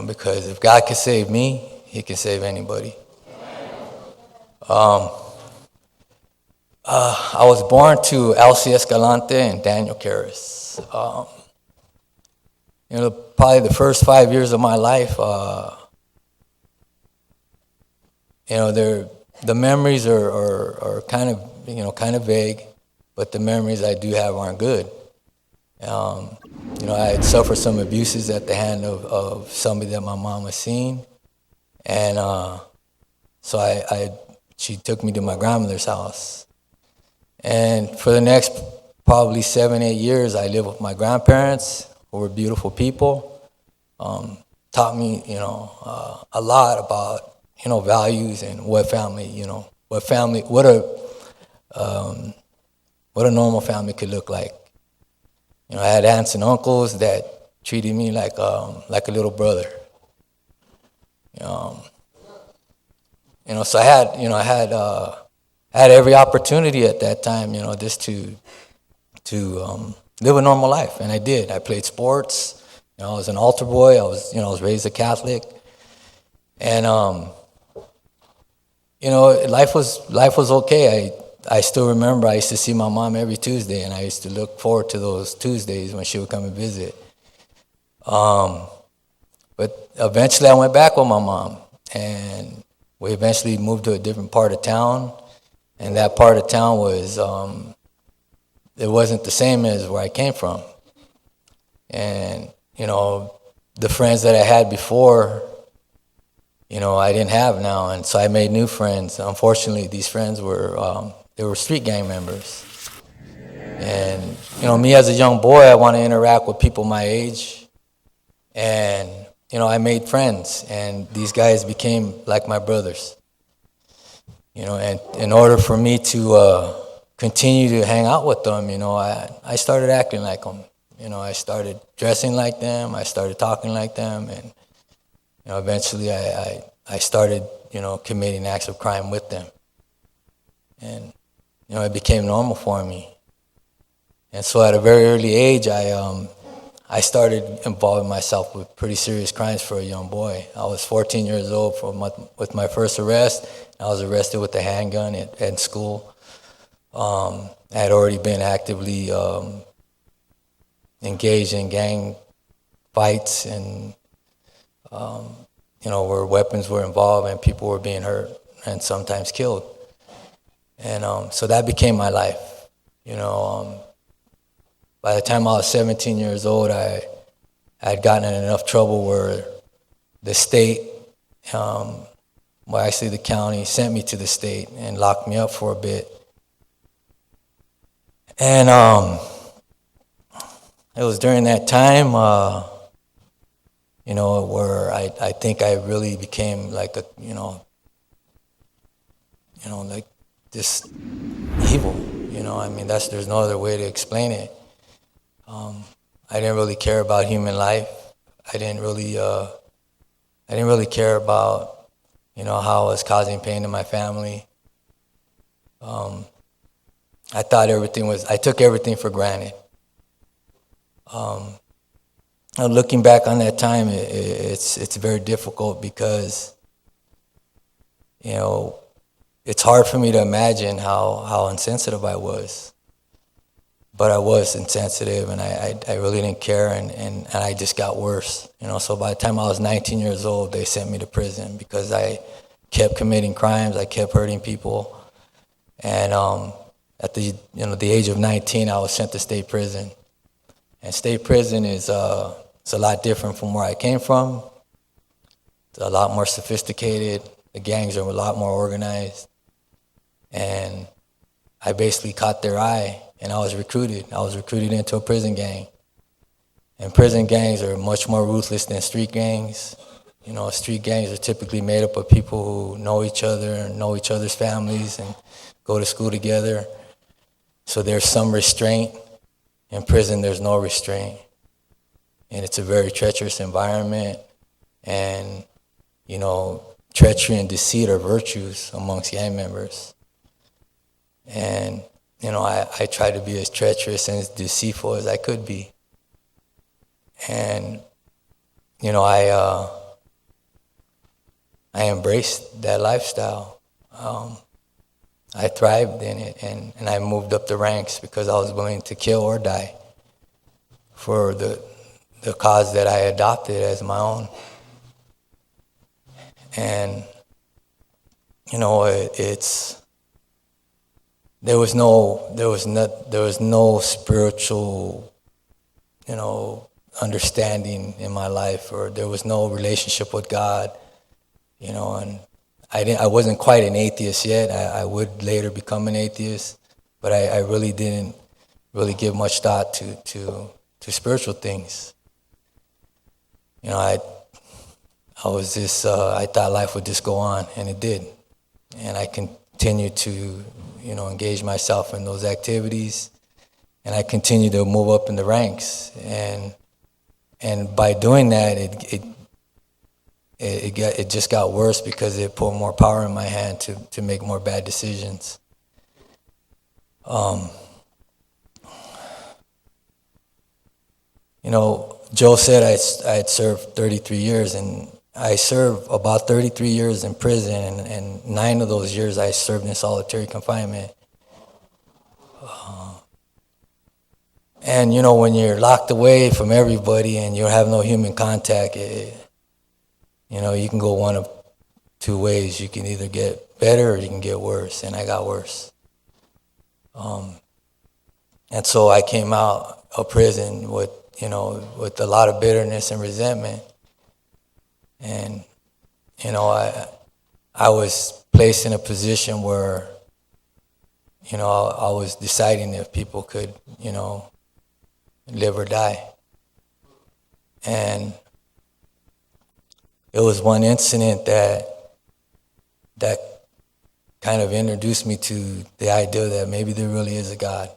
because if God can save me, he can save anybody. I was born to Elsie Escalante and Daniel Caris. Probably the first 5 years of my life, the memories are kind of vague, but the memories I do have aren't good. I had suffered some abuses at the hand of somebody that my mom was seeing, and so she took me to my grandmother's house. And for the next probably 7-8 years, I lived with my grandparents, who were beautiful people. Taught me, a lot about, values and what a normal family could look like. I had aunts and uncles that treated me like a little brother. So I had every opportunity at that time, just to live a normal life, and I did. I played sports. I was an altar boy. I was raised a Catholic, and life was okay. I still remember I used to see my mom every Tuesday, and I used to look forward to those Tuesdays when she would come and visit. But eventually I went back with my mom, and we eventually moved to a different part of town, and that part of town was, it wasn't the same as where I came from. And, the friends that I had before, I didn't have now, and so I made new friends. Unfortunately, these friends were street gang members. And, me as a young boy, I want to interact with people my age. And, I made friends, and these guys became like my brothers. And in order for me to continue to hang out with them, I started acting like them. I started dressing like them, I started talking like them, and, eventually I started, committing acts of crime with them. And, it became normal for me. And so at a very early age, I started involving myself with pretty serious crimes for a young boy. I was 14 years old with my first arrest. I was arrested with a handgun at school. I had already been actively engaged in gang fights, and where weapons were involved and people were being hurt and sometimes killed. And so that became my life. By the time I was 17 years old, I had gotten in enough trouble where the state, actually the county, sent me to the state and locked me up for a bit. And it was during that time, where I think I really became like like this evil. There's no other way to explain it. I didn't really care about human life. I didn't really care about, how I was causing pain to my family. I thought I took everything for granted. Looking back on that time, it's very difficult because, it's hard for me to imagine how insensitive I was. But I was insensitive, and I really didn't care, and I just got worse. So by the time I was 19 years old, they sent me to prison because I kept committing crimes, I kept hurting people. And at the age of 19, I was sent to state prison. And state prison is it's a lot different from where I came from. It's a lot more sophisticated. The gangs are a lot more organized. And I basically caught their eye, and I was recruited. I was recruited into a prison gang. And prison gangs are much more ruthless than street gangs. Street gangs are typically made up of people who know each other and know each other's families and go to school together. So there's some restraint. In prison, there's no restraint. And it's a very treacherous environment. And, treachery and deceit are virtues amongst gang members. And, I tried to be as treacherous and as deceitful as I could be. And, I I embraced that lifestyle. I thrived in it, and I moved up the ranks because I was willing to kill or die for the cause that I adopted as my own. And there was no spiritual, understanding in my life, or there was no relationship with God, and I wasn't quite an atheist yet. I would later become an atheist, but I really didn't really give much thought to spiritual things. I thought life would just go on, and it did. And I continued to, engage myself in those activities, and I continued to move up in the ranks. And by doing that, it just got worse because it put more power in my hand to make more bad decisions. Joe said I had served 33 years, and I served about 33 years in prison, and 9 of those years I served in solitary confinement. And when you're locked away from everybody and you have no human contact, you can go one of 2 ways. You can either get better or you can get worse, and I got worse. And so I came out of prison with a lot of bitterness and resentment. And, I was placed in a position where, I was deciding if people could, live or die. And it was one incident that kind of introduced me to the idea that maybe there really is a God.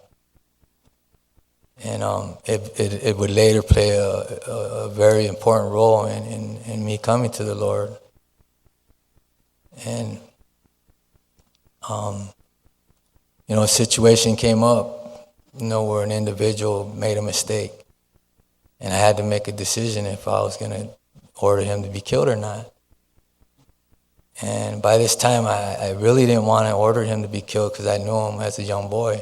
And it would later play a very important role in me coming to the Lord. And a situation came up, where an individual made a mistake, and I had to make a decision if I was going to order him to be killed or not. And by this time, I really didn't want to order him to be killed because I knew him as a young boy,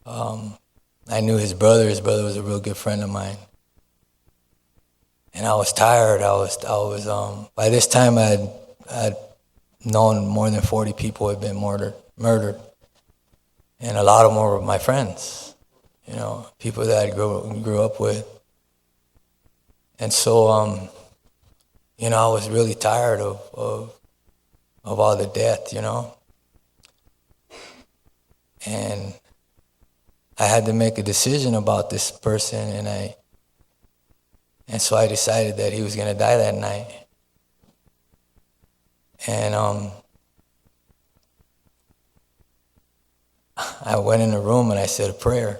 I knew his brother. His brother was a real good friend of mine. And I was tired. By this time, I'd known more than 40 people had been murdered. And a lot of them were my friends, people that I grew up with. And so, I was really tired of all the death, And I had to make a decision about this person, and so I decided that he was going to die that night. And I went in the room and I said a prayer,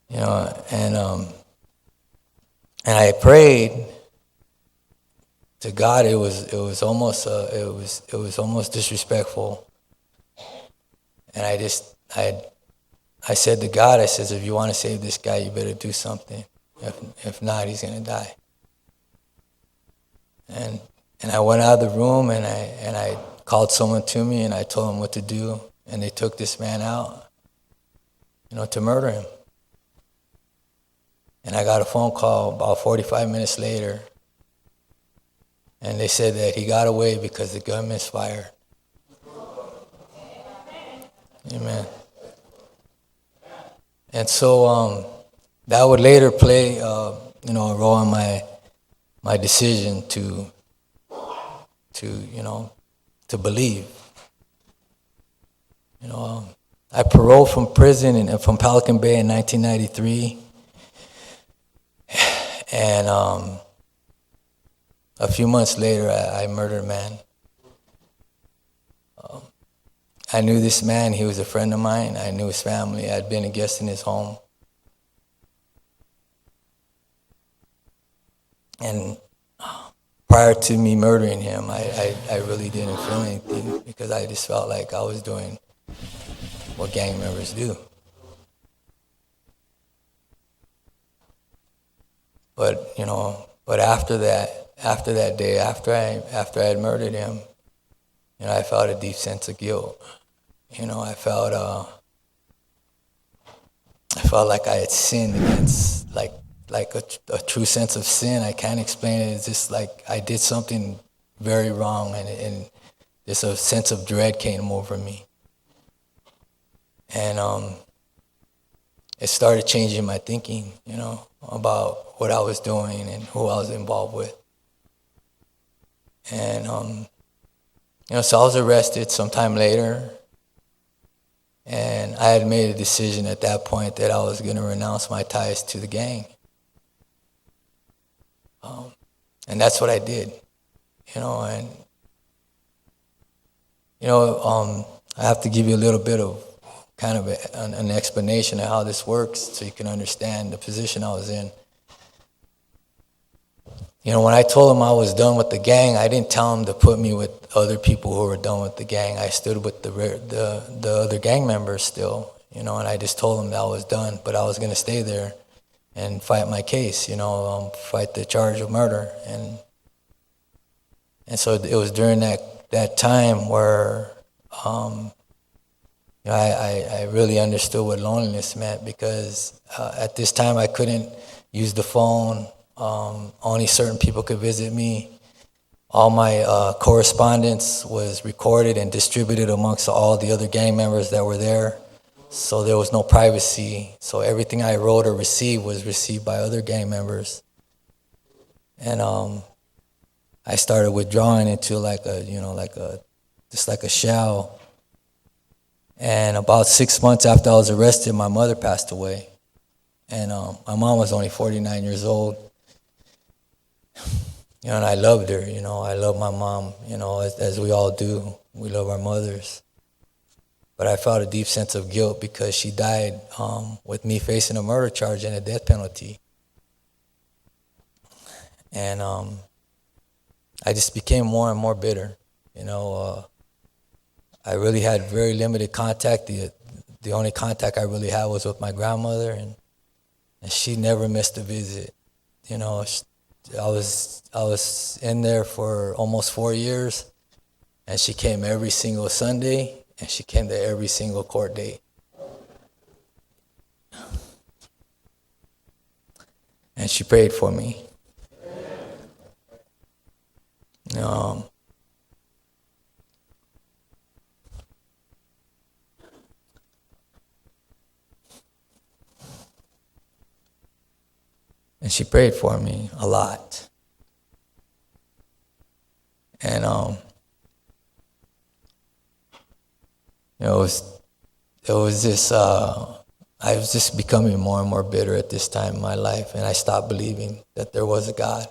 and I prayed to God. It was almost disrespectful, and I said to God, I says, if you want to save this guy, you better do something. If not, he's gonna die. And I went out of the room and I called someone to me and I told them what to do, and they took this man out, to murder him. And I got a phone call about 45 minutes later, and they said that he got away because the gun misfired. Amen. And so that would later play, a role in my decision to believe. I paroled from prison from Pelican Bay in 1993, and a few months later, I murdered a man. I knew this man. He was a friend of mine. I knew his family. I'd been a guest in his home. And prior to me murdering him, I really didn't feel anything because I just felt like I was doing what gang members do. But, But after that day, after I had murdered him, I felt a deep sense of guilt. I felt like I had sinned against, like a true sense of sin. I can't explain it. It's just like I did something very wrong, and just a sense of dread came over me. And it started changing my thinking, about what I was doing and who I was involved with. And, so I was arrested sometime later. And I had made a decision at that point that I was going to renounce my ties to the gang. And that's what I did, and, I have to give you a little bit of kind of an explanation of how this works so you can understand the position I was in. When I told them I was done with the gang, I didn't tell them to put me with other people who were done with the gang. I stood with the other gang members still, and I just told them that I was done, but I was going to stay there and fight my case, fight the charge of murder. And so it was during that time where I really understood what loneliness meant, because at this time I couldn't use the phone. Only certain people could visit me. All my correspondence was recorded and distributed amongst all the other gang members that were there. So there was no privacy. So everything I wrote or received was received by other gang members. And I started withdrawing into just like a shell. And about 6 months after I was arrested, my mother passed away. And my mom was only 49 years old. And I loved her, I love my mom, as we all do. We love our mothers. But I felt a deep sense of guilt because she died with me facing a murder charge and a death penalty. And I just became more and more bitter. I really had very limited contact. The only contact I really had was with my grandmother, and she never missed a visit. I was in there for almost 4 years, and she came every single Sunday, and she came to every single court date. And she prayed for me. And she prayed for me a lot. And it was just I was just becoming more and more bitter at this time in my life, and I stopped believing that there was a God.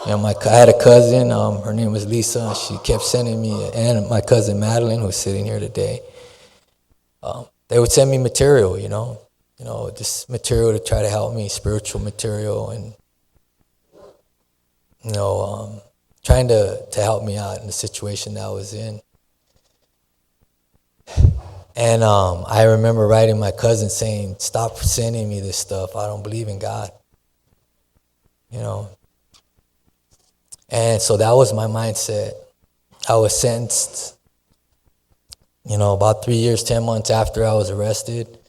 I had a cousin, her name was Lisa. She kept sending me, and my cousin Madeline, who's sitting here today. They would send me material, just material to try to help me, spiritual material, and trying to help me out in the situation that I was in. And I remember writing my cousin saying, "Stop sending me this stuff. I don't believe in God." And so that was my mindset. I was sentenced, about 3 years, 10 months after I was arrested.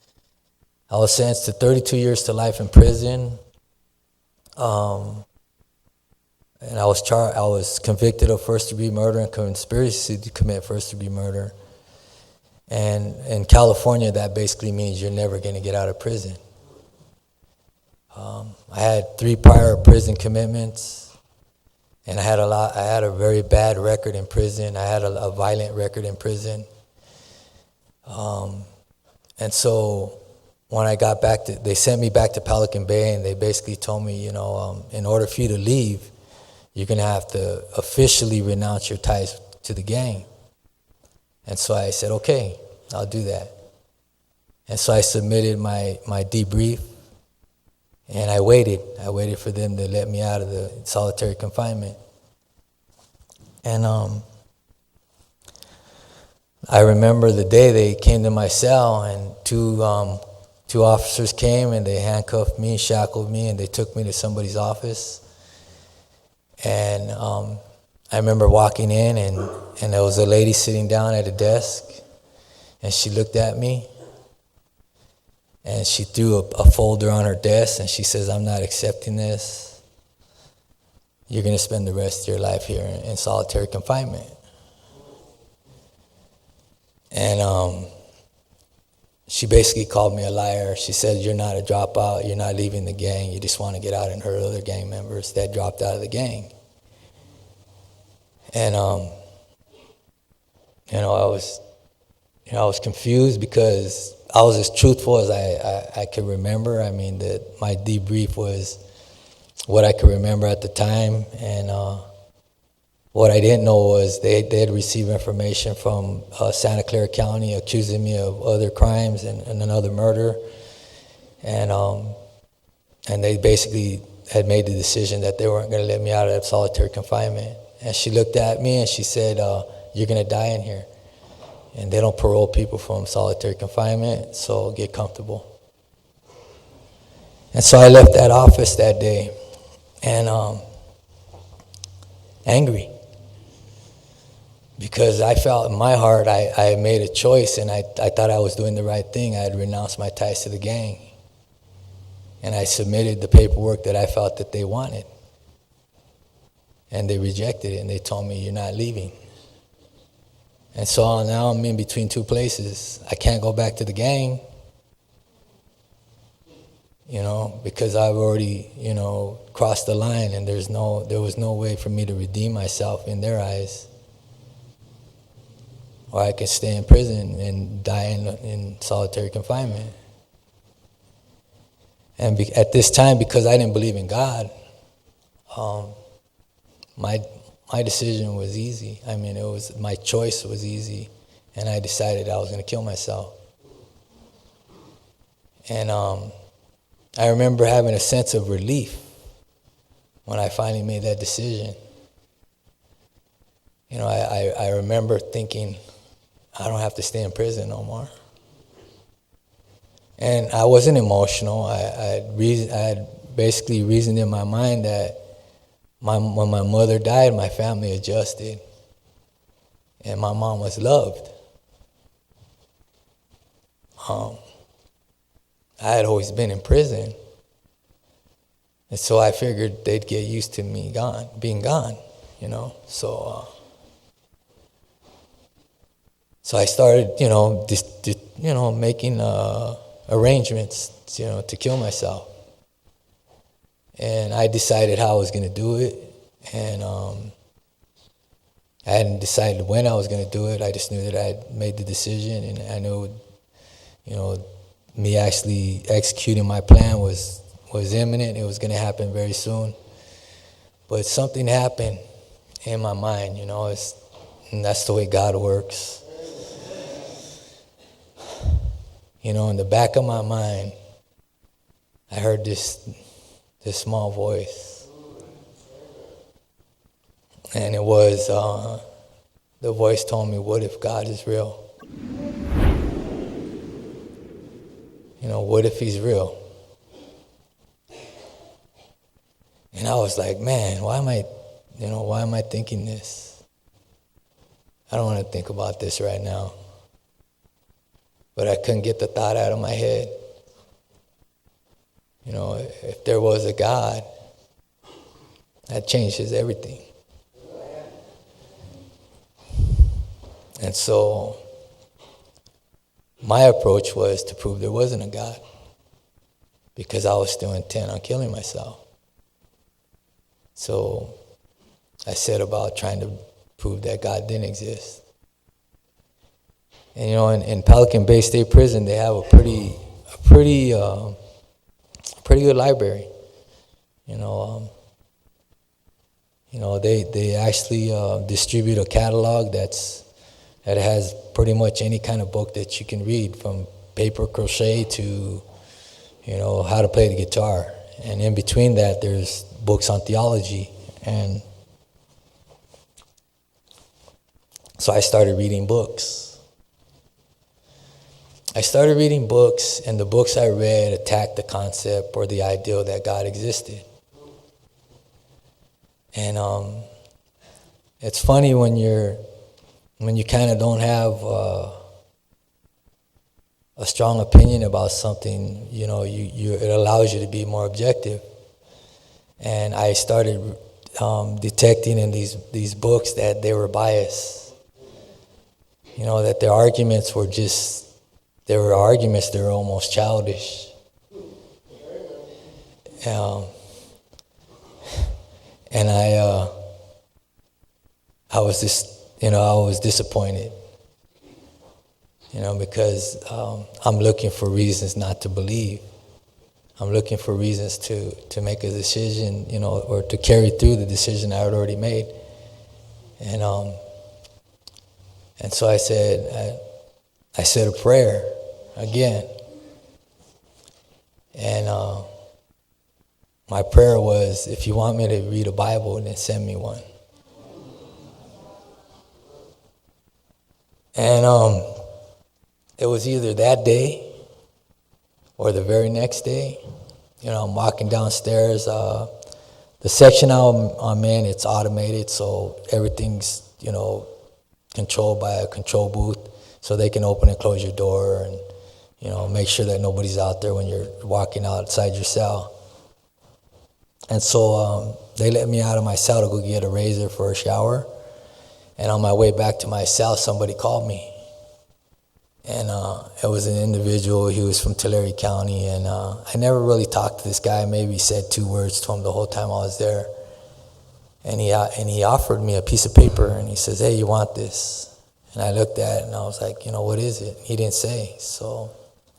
I was sentenced to 32 years to life in prison. And I was convicted of first-degree murder and conspiracy to commit first-degree murder. And in California, that basically means you're never going to get out of prison. I had 3 prior prison commitments, and I had a very bad record in prison. I had a violent record in prison. And so when I got back they sent me back to Pelican Bay, and they basically told me, in order for you to leave, you're going to have to officially renounce your ties to the gang. And so I said, okay, I'll do that. And so I submitted my debrief, and I waited. I waited for them to let me out of the solitary confinement. And I remember the day they came to my cell, and two officers came, and they handcuffed me, shackled me, and they took me to somebody's office. And I remember walking in, and there was a lady sitting down at a desk, and she looked at me, and she threw a folder on her desk, and she says, "I'm not accepting this. You're going to spend the rest of your life here in solitary confinement." And she basically called me a liar. She said, "You're not a dropout. You're not leaving the gang. You just want to get out and hurt other gang members that dropped out of the gang." And I was confused because I was as truthful as I could remember. I mean, that my debrief was what I could remember at the time, and what I didn't know was they had received information from Santa Clara County accusing me of other crimes and another murder, and they basically had made the decision that they weren't going to let me out of solitary confinement. And she looked at me and she said, "You're going to die in here, and they don't parole people from solitary confinement, so get comfortable." And so I left that office that day, and angry, because I felt in my heart I had made a choice, and I thought I was doing the right thing. I had renounced my ties to the gang, and I submitted the paperwork that I felt that they wanted, and they rejected it, and they told me, "You're not leaving." And so now I'm in between two places. I can't go back to the gang, because I've already, crossed the line, and there was no way for me to redeem myself in their eyes. Or I could stay in prison and die in solitary confinement. And at this time, because I didn't believe in God, my decision was easy. I mean, my choice was easy, and I decided I was going to kill myself. And I remember having a sense of relief when I finally made that decision. I remember thinking, I don't have to stay in prison no more. And I wasn't emotional. I had basically reasoned in my mind that when my mother died, my family adjusted, and my mom was loved. I had always been in prison, and so I figured they'd get used to me being gone, So I started, making arrangements, to kill myself. And I decided how I was going to do it, and I hadn't decided when I was going to do it. I just knew that I had made the decision, and I knew, me actually executing my plan was imminent. It was going to happen very soon. But something happened in my mind, and that's the way God works. In the back of my mind, I heard this small voice. And it was, the voice told me, "What if God is real? What if he's real?" And I was like, man, why am I thinking this? I don't want to think about this right now. But I couldn't get the thought out of my head. If there was a God, that changes everything. And so my approach was to prove there wasn't a God, because I was still intent on killing myself. So I set about trying to prove that God didn't exist. And in Pelican Bay State Prison, they have a pretty good library. They actually distribute a catalog that has pretty much any kind of book that you can read, from paper crochet to how to play the guitar. And in between that, there's books on theology. And so I started reading books. And the books I read attacked the concept or the ideal that God existed. And it's funny when you kind of don't have a strong opinion about something, it allows you to be more objective. And I started detecting in these books that they were biased. That their arguments were they were almost childish. And I was disappointed, because I'm looking for reasons not to believe. I'm looking for reasons to make a decision, or to carry through the decision I had already made. And so I said a prayer again. And my prayer was, if you want me to read a Bible, then send me one. And it was either that day or the very next day. I'm walking downstairs. The section I'm in, it's automated, so everything's, controlled by a control booth, so they can open and close your door and, make sure that nobody's out there when you're walking outside your cell. And so they let me out of my cell to go get a razor for a shower. And on my way back to my cell, somebody called me. And it was an individual. He was from Tulare County. And I never really talked to this guy. Maybe said 2 words to him the whole time I was there. And he offered me a piece of paper. And he says, "Hey, you want this?" And I looked at it and I was like, what is it? He didn't say. So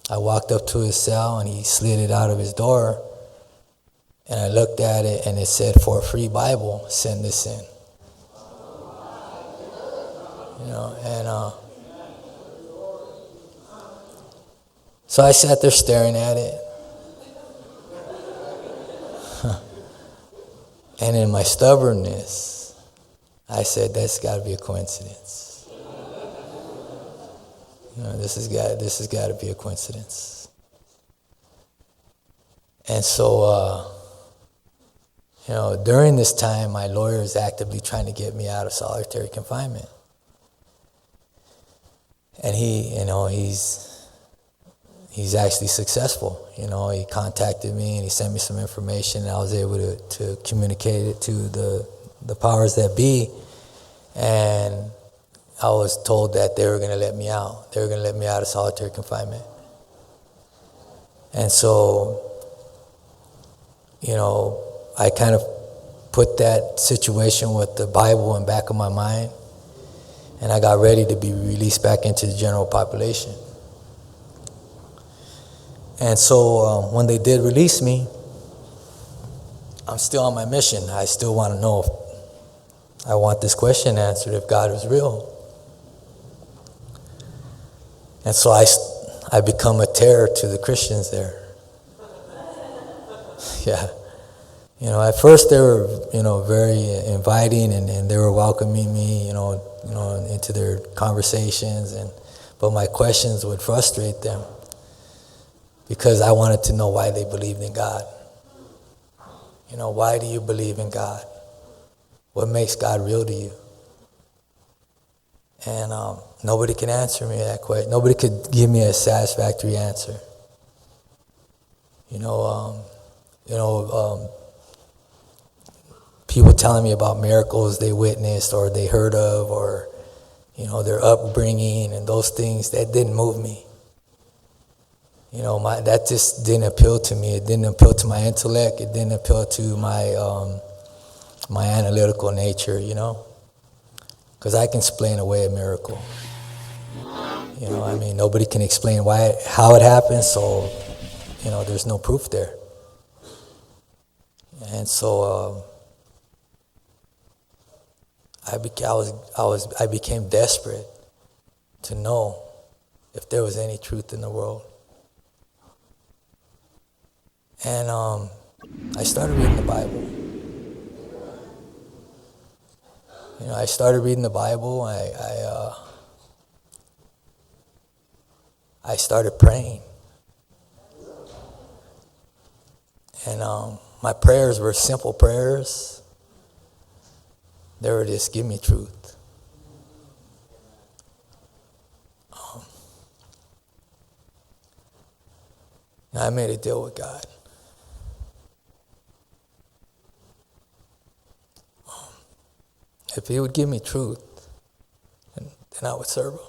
I walked up to his cell and he slid it out of his door. And I looked at it and it said, "For a free Bible, send this in." So I sat there staring at it. And in my stubbornness, I said, "That's got to be a coincidence. This has got to be a coincidence." And so, during this time, my lawyer is actively trying to get me out of solitary confinement. And he's actually successful. He contacted me and he sent me some information, and I was able to communicate it to the powers that be. And I was told that they were going to let me out. They were going to let me out of solitary confinement. And so, I kind of put that situation with the Bible in the back of my mind, and I got ready to be released back into the general population. And so when they did release me, I'm still on my mission. I still want to know if I want this question answered, if God is real. And so I become a terror to the Christians there. Yeah. At first they were, very inviting, and they were welcoming me, into their conversations, but my questions would frustrate them because I wanted to know why they believed in God. Why do you believe in God? What makes God real to you? And nobody can answer me that question. Nobody could give me a satisfactory answer. People telling me about miracles they witnessed or they heard of, or their upbringing and those things, that didn't move me. That just didn't appeal to me. It didn't appeal to my intellect. It didn't appeal to my analytical nature. Because I can explain away a miracle. Nobody can explain how it happened, so there's no proof there. And so I became desperate to know if there was any truth in the world. And I started reading the Bible. I started reading the Bible. I started praying. And my prayers were simple prayers. there it is, give me truth. I made a deal with God. If he would give me truth, then I would serve him.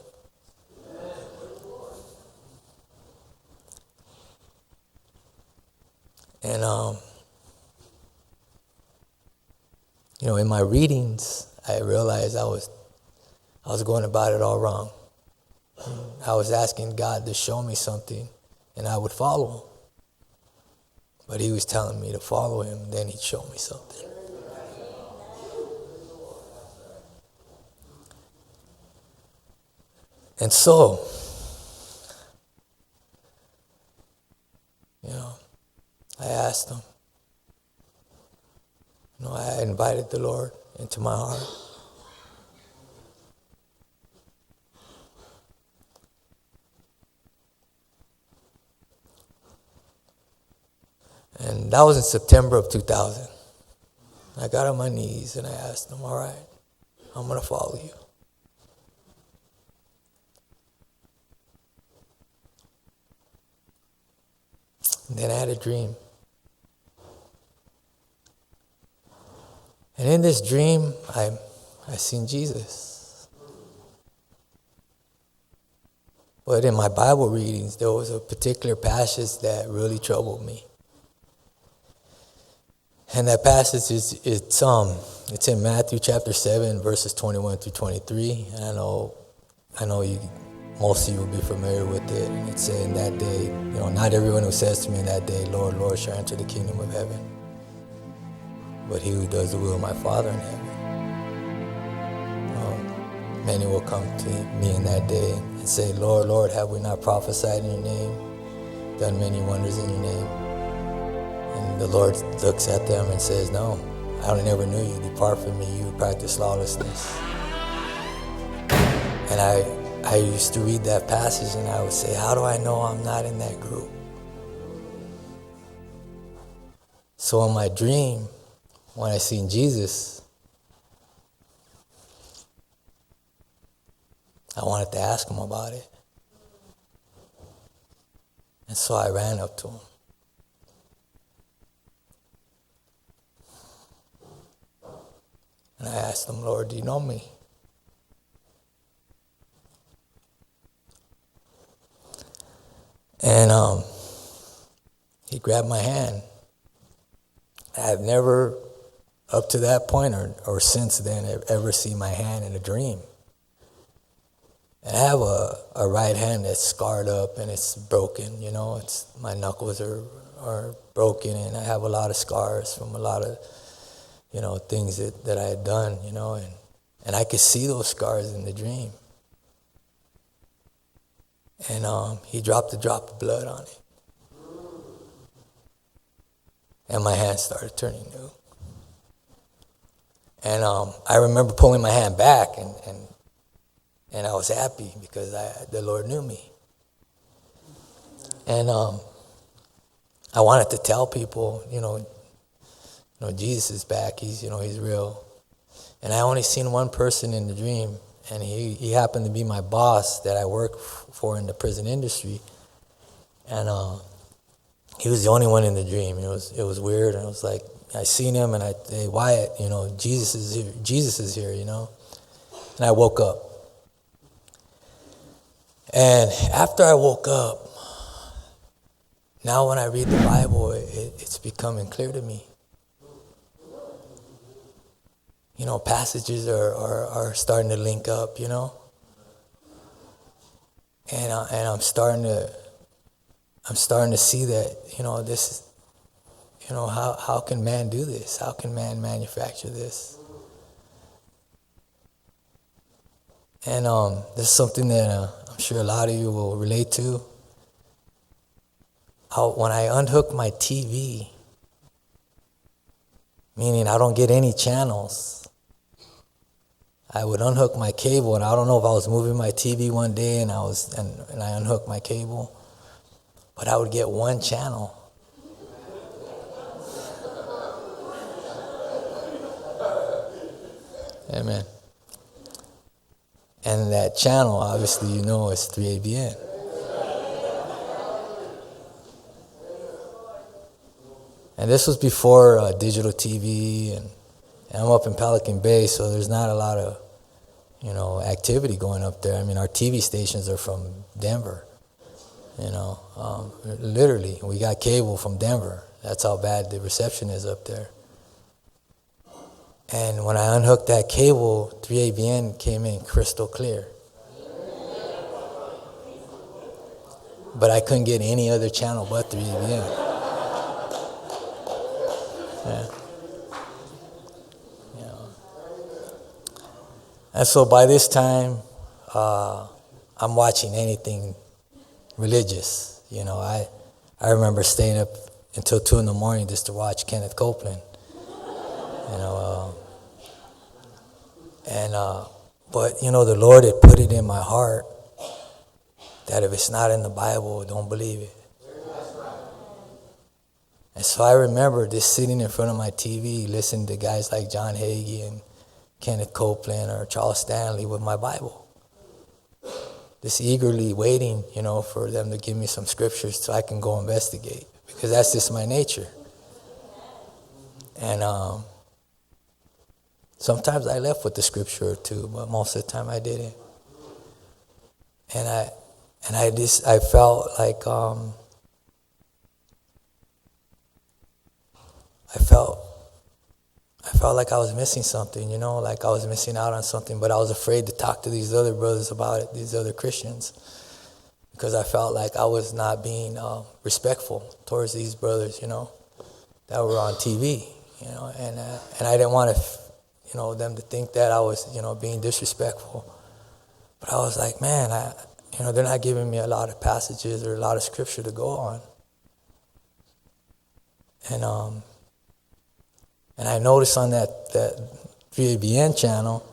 And, in my readings, I realized I was going about it all wrong. I was asking God to show me something, and I would follow him. But he was telling me to follow him, then he'd show me something. And so, I asked him. I invited the Lord into my heart. And that was in September of 2000. I got on my knees and I asked him, all right, I'm going to follow you. And then I had a dream. And in this dream, I seen Jesus. But in my Bible readings, there was a particular passage that really troubled me. And that passage it's in Matthew chapter 7, verses 21 through 23. And I know most of you will be familiar with it. And it said, in that day, not everyone who says to me in that day, Lord, Lord, shall enter the kingdom of heaven, but he who does the will of my Father in heaven. Many will come to me in that day and say, Lord, Lord, have we not prophesied in your name, done many wonders in your name? And the Lord looks at them and says, no, I never knew you. Depart from me, you who practice lawlessness. And I used to read that passage and I would say, how do I know I'm not in that group? So in my dream, when I seen Jesus, I wanted to ask him about it. And so I ran up to him. And I asked him, Lord, do you know me? And he grabbed my hand. I've never, up to that point or since then, I've ever seen my hand in a dream. And I have a right hand that's scarred up and it's broken, my knuckles are broken and I have a lot of scars from a lot of, things that I had done, and I could see those scars in the dream. And he dropped a drop of blood on it. And my hand started turning new. And I remember pulling my hand back, and I was happy because the Lord knew me. And I wanted to tell people, Jesus is back. He's real. And I only seen one person in the dream, and he happened to be my boss that I work for in the prison industry. And he was the only one in the dream. It was weird, and it was like I seen him, and I say, Wyatt, Jesus is here. Jesus is here, And I woke up. And after I woke up, now when I read the Bible, it's becoming clear to me. Passages are starting to link up, And I'm starting to see that, this, how can man do this? How can man manufacture this? And this is something that I'm sure a lot of you will relate to. When I unhook my TV, meaning I don't get any channels, I would unhook my cable, and I don't know if I was moving my TV one day and I unhooked my cable, but I would get one channel. Amen. And that channel, obviously, you know, is 3ABN. And this was before digital TV, and I'm up in Pelican Bay, so there's not a lot of, you know, activity going up there. I mean, our TV stations are from Denver, you know, literally. We got cable from Denver. That's how bad the reception is up there. And when I unhooked that cable, 3ABN came in crystal clear. But I couldn't get any other channel but 3ABN. Yeah. Yeah. And so by this time, I'm watching anything religious. You know, I remember staying up until 2 in the morning just to watch Kenneth Copeland. You know, but you know, the Lord had put it in my heart that if it's not in the Bible, don't believe it. And so I remember just sitting in front of my TV, listening to guys like John Hagee and Kenneth Copeland or Charles Stanley with my Bible. Just eagerly waiting, you know, for them to give me some scriptures so I can go investigate. Because that's just my nature. And sometimes I left with the scripture or two, but most of the time I didn't. And I felt like I felt like I was missing something, you know, like I was missing out on something, but I was afraid to talk to these other brothers about it, these other Christians, because I felt like I was not being respectful towards these brothers, you know, that were on TV, you know, and I didn't want to, you know, them to think that I was, you know, being disrespectful. But I was like, man, you know, they're not giving me a lot of passages or a lot of scripture to go on. And I noticed on that 3ABN channel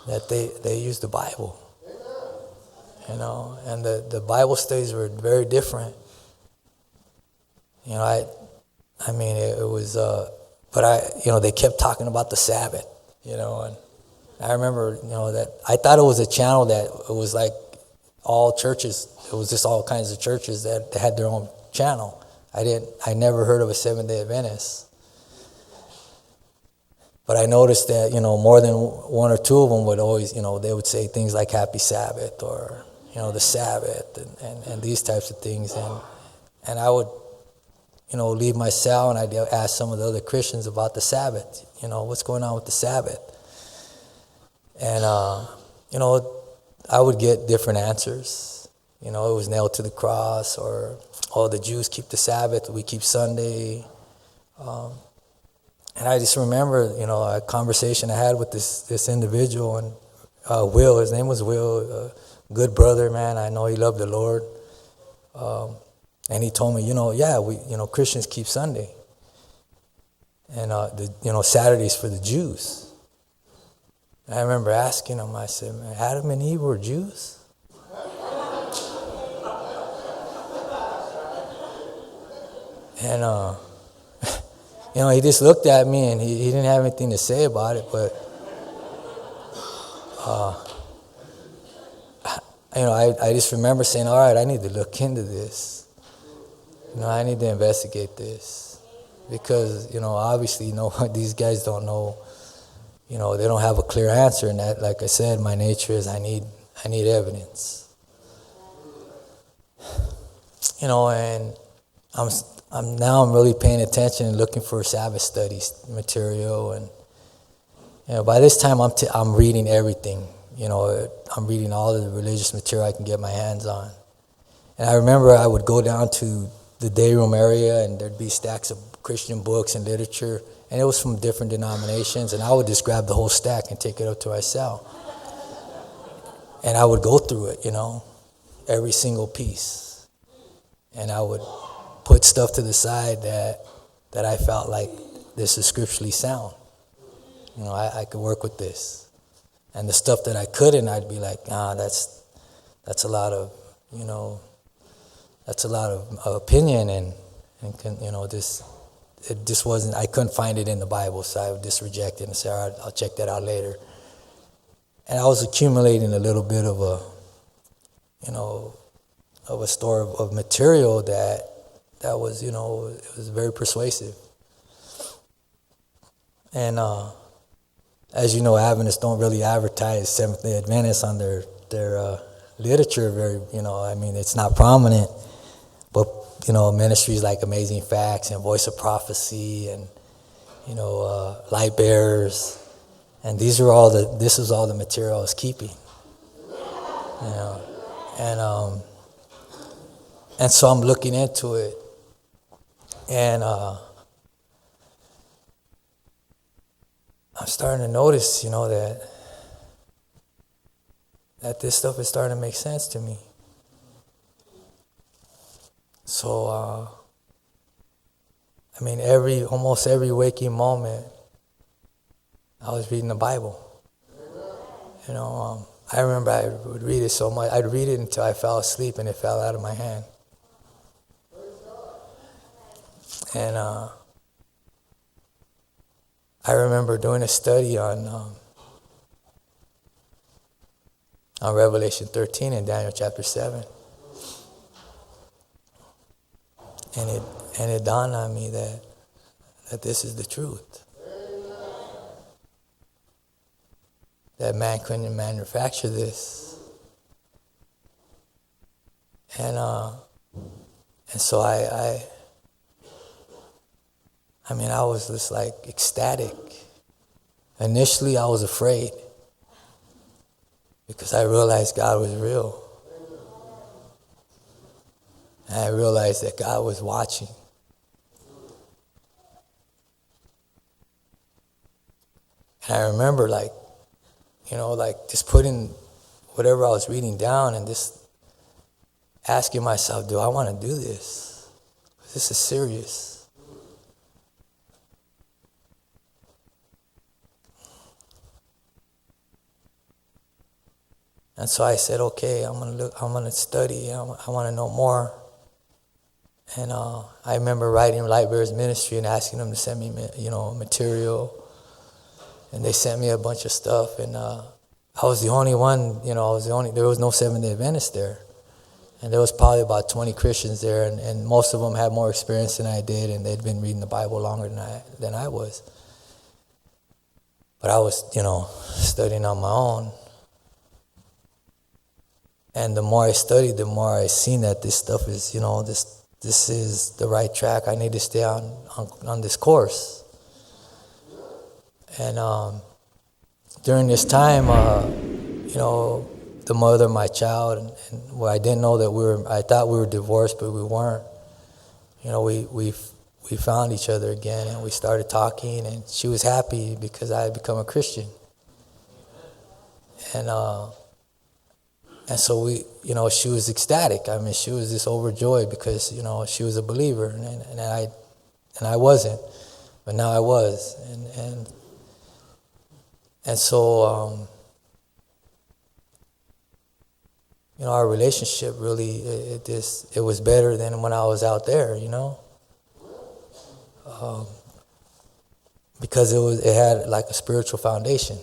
that they use the Bible, you know, and the Bible studies were very different. You know, I mean, it was, but you know, they kept talking about the Sabbath, you know, and I remember, you know, that I thought it was a channel that it was like all churches, it was just all kinds of churches that had their own channel. I never heard of a Seventh-day Adventist. But I noticed that, you know, more than one or two of them would always, you know, they would say things like Happy Sabbath or, you know, the Sabbath and these types of things. And I would, you know, leave my cell and I'd ask some of the other Christians about the Sabbath. You know, what's going on with the Sabbath? And, you know, I would get different answers. You know, it was nailed to the cross, or, oh, the Jews keep the Sabbath, we keep Sunday. And I just remember, you know, a conversation I had with this individual, and Will, his name was Will, good brother, man. I know he loved the Lord. And he told me, you know, yeah, Christians keep Sunday. And, you know, Saturday's for the Jews. And I remember asking him, I said, man, Adam and Eve were Jews? And, you know, he just looked at me and he didn't have anything to say about it, but, you know, I just remember saying, all right, I need to look into this. You know, I need to investigate this. Because, you know, obviously, you know, these guys don't know, you know, they don't have a clear answer. And that, like I said, my nature is I need evidence. You know, and I'm really paying attention and looking for Sabbath studies material, and you know, by this time I'm reading everything. You know, I'm reading all of the religious material I can get my hands on. And I remember I would go down to the day room area, and there'd be stacks of Christian books and literature, and it was from different denominations, and I would just grab the whole stack and take it up to my cell. And I would go through it, you know, every single piece, and I would put stuff to the side that I felt like this is scripturally sound. You know, I could work with this. And the stuff that I couldn't, I'd be like, that's a lot of, you know, that's a lot of opinion and you know, this, it just wasn't, I couldn't find it in the Bible, so I would just reject it and say, all right, I'll check that out later. And I was accumulating a little bit of a, of a store of material that was, it was very persuasive. And as you know, Adventists don't really advertise Seventh-day Adventists on their literature very, it's not prominent. But, ministries like Amazing Facts and Voice of Prophecy and, Light Bearers, and this was all the material I was keeping. And so I'm looking into it, and I'm starting to notice, that this stuff is starting to make sense to me. So, almost every waking moment, I was reading the Bible. I remember I would read it so much. I'd read it until I fell asleep and it fell out of my hand. And I remember doing a study on Revelation 13 and Daniel chapter 7. And it dawned on me that this is the truth. That man couldn't manufacture this. And so I was just like ecstatic. Initially I was afraid because I realized God was real. And I realized that God was watching. And I remember just putting whatever I was reading down and just asking myself, do I want to do this? This is serious. And so I said, okay, I'm gonna study, I want to know more. And I remember writing Light Bearers Ministry and asking them to send me, material. And they sent me a bunch of stuff, and I was the only one, there was no Seventh-day Adventist there. And there was probably about 20 Christians there, and most of them had more experience than I did, and they'd been reading the Bible longer than I was. But I was, studying on my own. And the more I studied, the more I seen that this stuff is, this is the right track. I need to stay on this course. And during this time, the mother of my child, and I didn't know that I thought we were divorced, but we weren't. We found each other again, and we started talking, and she was happy because I had become a Christian. And so she was ecstatic. She was just overjoyed because, she was a believer, and I wasn't, but now I was, and so, our relationship really, it was better than when I was out there, because it had like a spiritual foundation.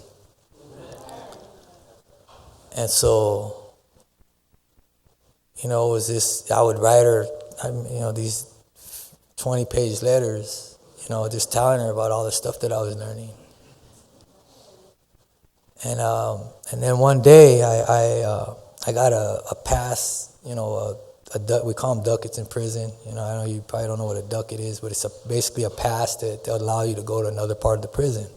And so, it was this, I would write her, these 20-page letters, just telling her about all the stuff that I was learning. And then one day I got a pass, we call them ducats in prison. I know you probably don't know what a ducat is, but it's basically a pass that allow you to go to another part of the prison.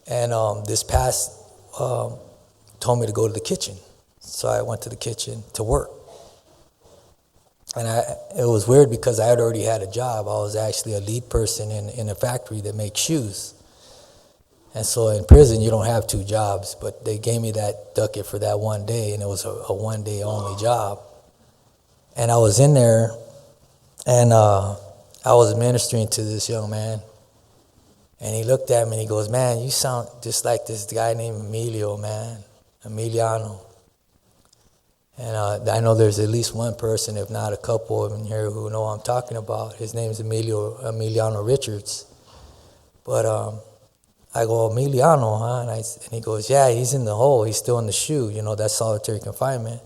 And this pass told me to go to the kitchen. So I went to the kitchen to work. And it was weird because I had already had a job. I was actually a lead person in a factory that makes shoes. And so in prison, you don't have two jobs, but they gave me that ducat for that one day, and it was a one-day only job. And I was in there, and I was ministering to this young man. And he looked at me and he goes, man, you sound just like this guy named Emiliano. And I know there's at least one person, if not a couple in here, who know what I'm talking about. His name's Emiliano Richards. But I go, Emiliano, huh? And he goes, yeah, he's in the hole. He's still in the shoe. That's solitary confinement.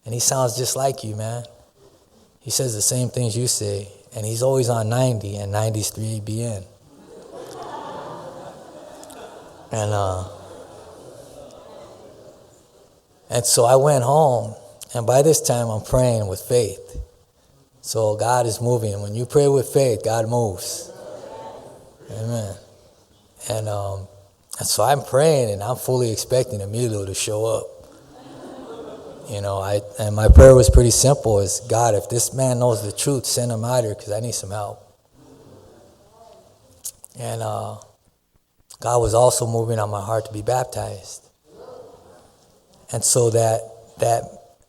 And he sounds just like you, man. He says the same things you say. And he's always on 90, and 90's 3ABN. And so I went home, and by this time I'm praying with faith. So God is moving. When you pray with faith, God moves. Amen. And so I'm praying, and I'm fully expecting Emilio to show up. And my prayer was pretty simple: is God, if this man knows the truth, send him out here because I need some help. And God was also moving on my heart to be baptized. And so that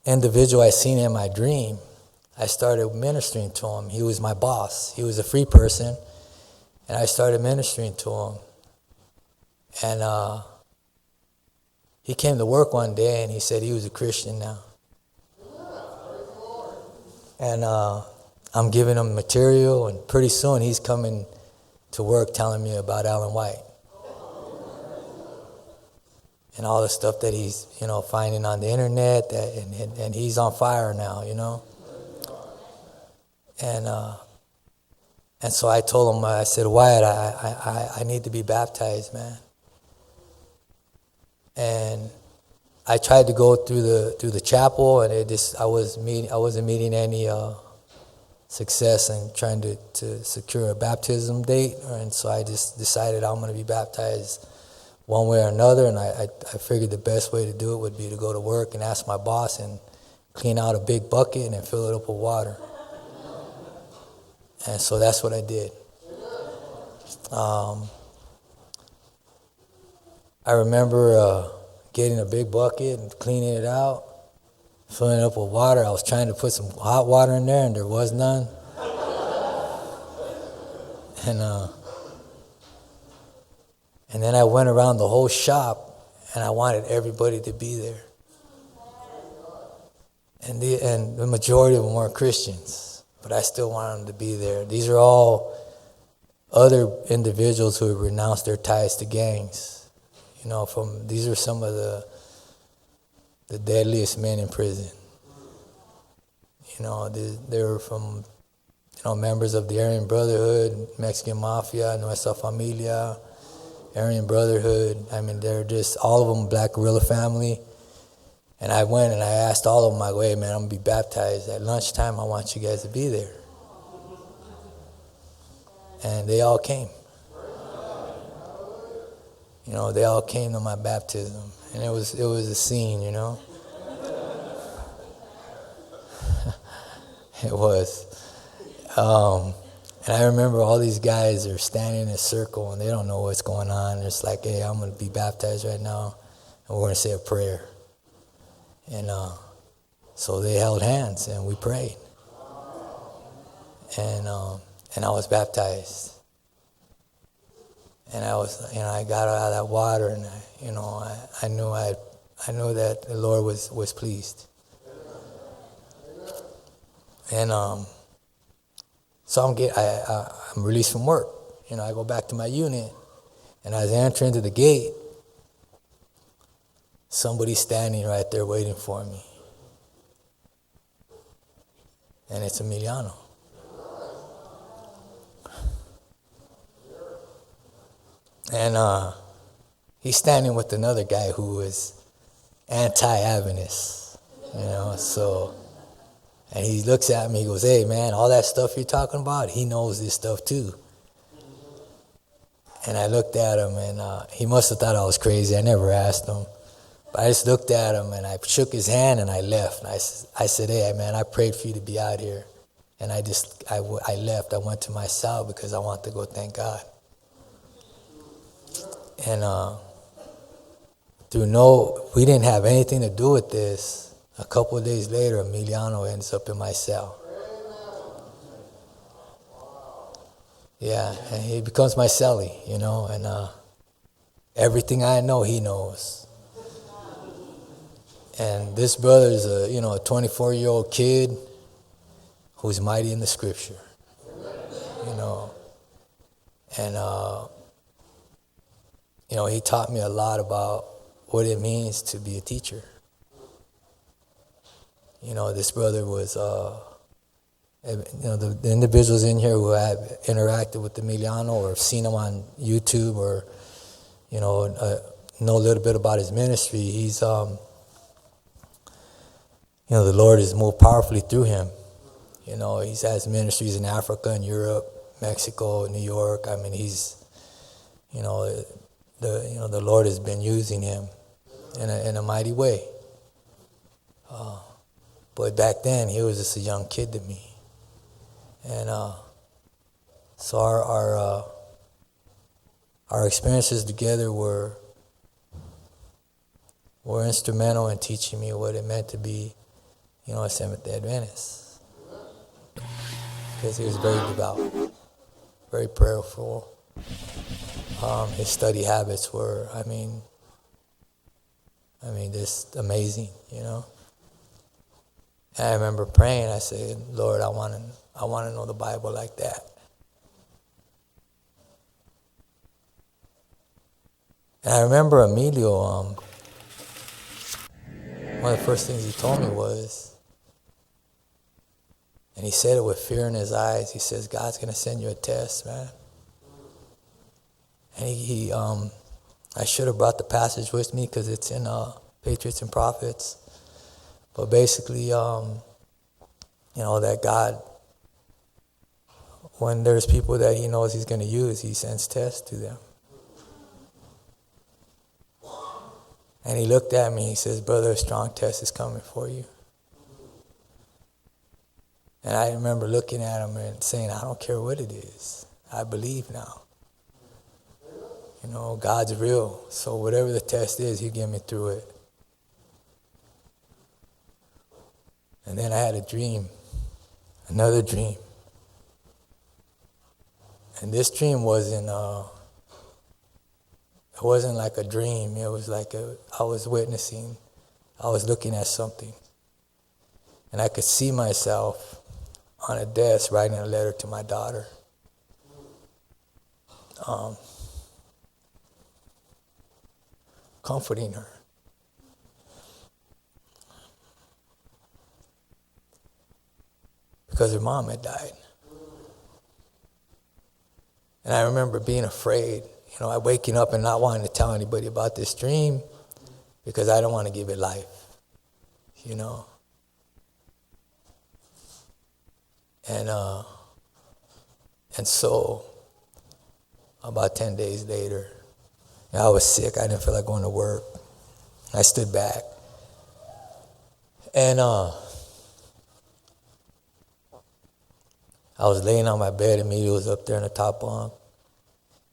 individual I seen in my dream, I started ministering to him. He was my boss. He was a free person, and I started ministering to him. And he came to work one day, and he said he was a Christian now. And I'm giving him material, and pretty soon he's coming to work telling me about Ellen White and all the stuff that he's, finding on the internet, and he's on fire now, And so I told him, I said, Wyatt, I need to be baptized, man. And I tried to go through the chapel, and I wasn't meeting any success in trying to secure a baptism date, and so I just decided I'm going to be baptized one way or another. And I figured the best way to do it would be to go to work and ask my boss and clean out a big bucket and fill it up with water. And so that's what I did. I remember getting a big bucket and cleaning it out, filling it up with water. I was trying to put some hot water in there, and there was none. And then I went around the whole shop, and I wanted everybody to be there. And the majority of them weren't Christians, but I still wanted them to be there. These are all other individuals who have renounced their ties to gangs. These are some of the deadliest men in prison. They were from, members of the Aryan Brotherhood, Mexican Mafia, Nuestra Familia, Aryan Brotherhood. I mean, they're just, all of them, Black Guerilla family. And I went and I asked all of them, I go, hey man, I'm going to be baptized. At lunchtime, I want you guys to be there. And they all came. They all came to my baptism, and it was a scene, It was. And I remember all these guys are standing in a circle, and they don't know what's going on. It's like, hey, I'm going to be baptized right now, and we're going to say a prayer. And so they held hands, and we prayed. And I was baptized. And I was, I got out of that water, and I knew that the Lord was pleased. And so I'm released from work. I go back to my unit, and as I enter into the gate, somebody's standing right there waiting for me, and it's Emiliano. And he's standing with another guy who was anti-Adventist, so, and he looks at me, he goes, hey man, all that stuff you're talking about, he knows this stuff too. And I looked at him, and he must have thought I was crazy. I never asked him, but I just looked at him, and I shook his hand, and I left. And I said, hey man, I prayed for you to be out here. And I left. I went to my cell because I wanted to go thank God. And we didn't have anything to do with this. A couple of days later, Emiliano ends up in my cell. Yeah, and he becomes my cellie, and everything I know, he knows. And this brother is a 24-year-old kid who's mighty in the scripture, and he taught me a lot about what it means to be a teacher. This brother was, the individuals in here who have interacted with Emiliano or have seen him on YouTube or, know a little bit about his ministry. He's, the Lord has moved powerfully through him. He has ministries in Africa and Europe, Mexico, New York. I mean, he's, the Lord has been using him in a mighty way. But back then, he was just a young kid to me. And so our experiences together were instrumental in teaching me what it meant to be, a Seventh-day Adventist. Because he was very devout, very prayerful. His study habits were, just amazing, And I remember praying. I said, Lord, I want to know the Bible like that. And I remember Emilio, one of the first things he told me was, and he said it with fear in his eyes, he says, God's going to send you a test, man. And I should have brought the passage with me because it's in Patriots and Prophets. But basically, that God, when there's people that he knows he's going to use, he sends tests to them. And he looked at me, he says, brother, a strong test is coming for you. And I remember looking at him and saying, I don't care what it is. I believe now. God's real. So whatever the test is, he'll get me through it. And then I had a dream, another dream. And this dream wasn't like a dream. It was like I was witnessing, I was looking at something. And I could see myself on a desk writing a letter to my daughter. Comforting her. Because her mom had died. And I remember being afraid, waking up and not wanting to tell anybody about this dream because I don't want to give it life, And so, about 10 days later, I was sick. I didn't feel like going to work. I stood back. And I was laying on my bed, and Emilio was up there in the top bunk,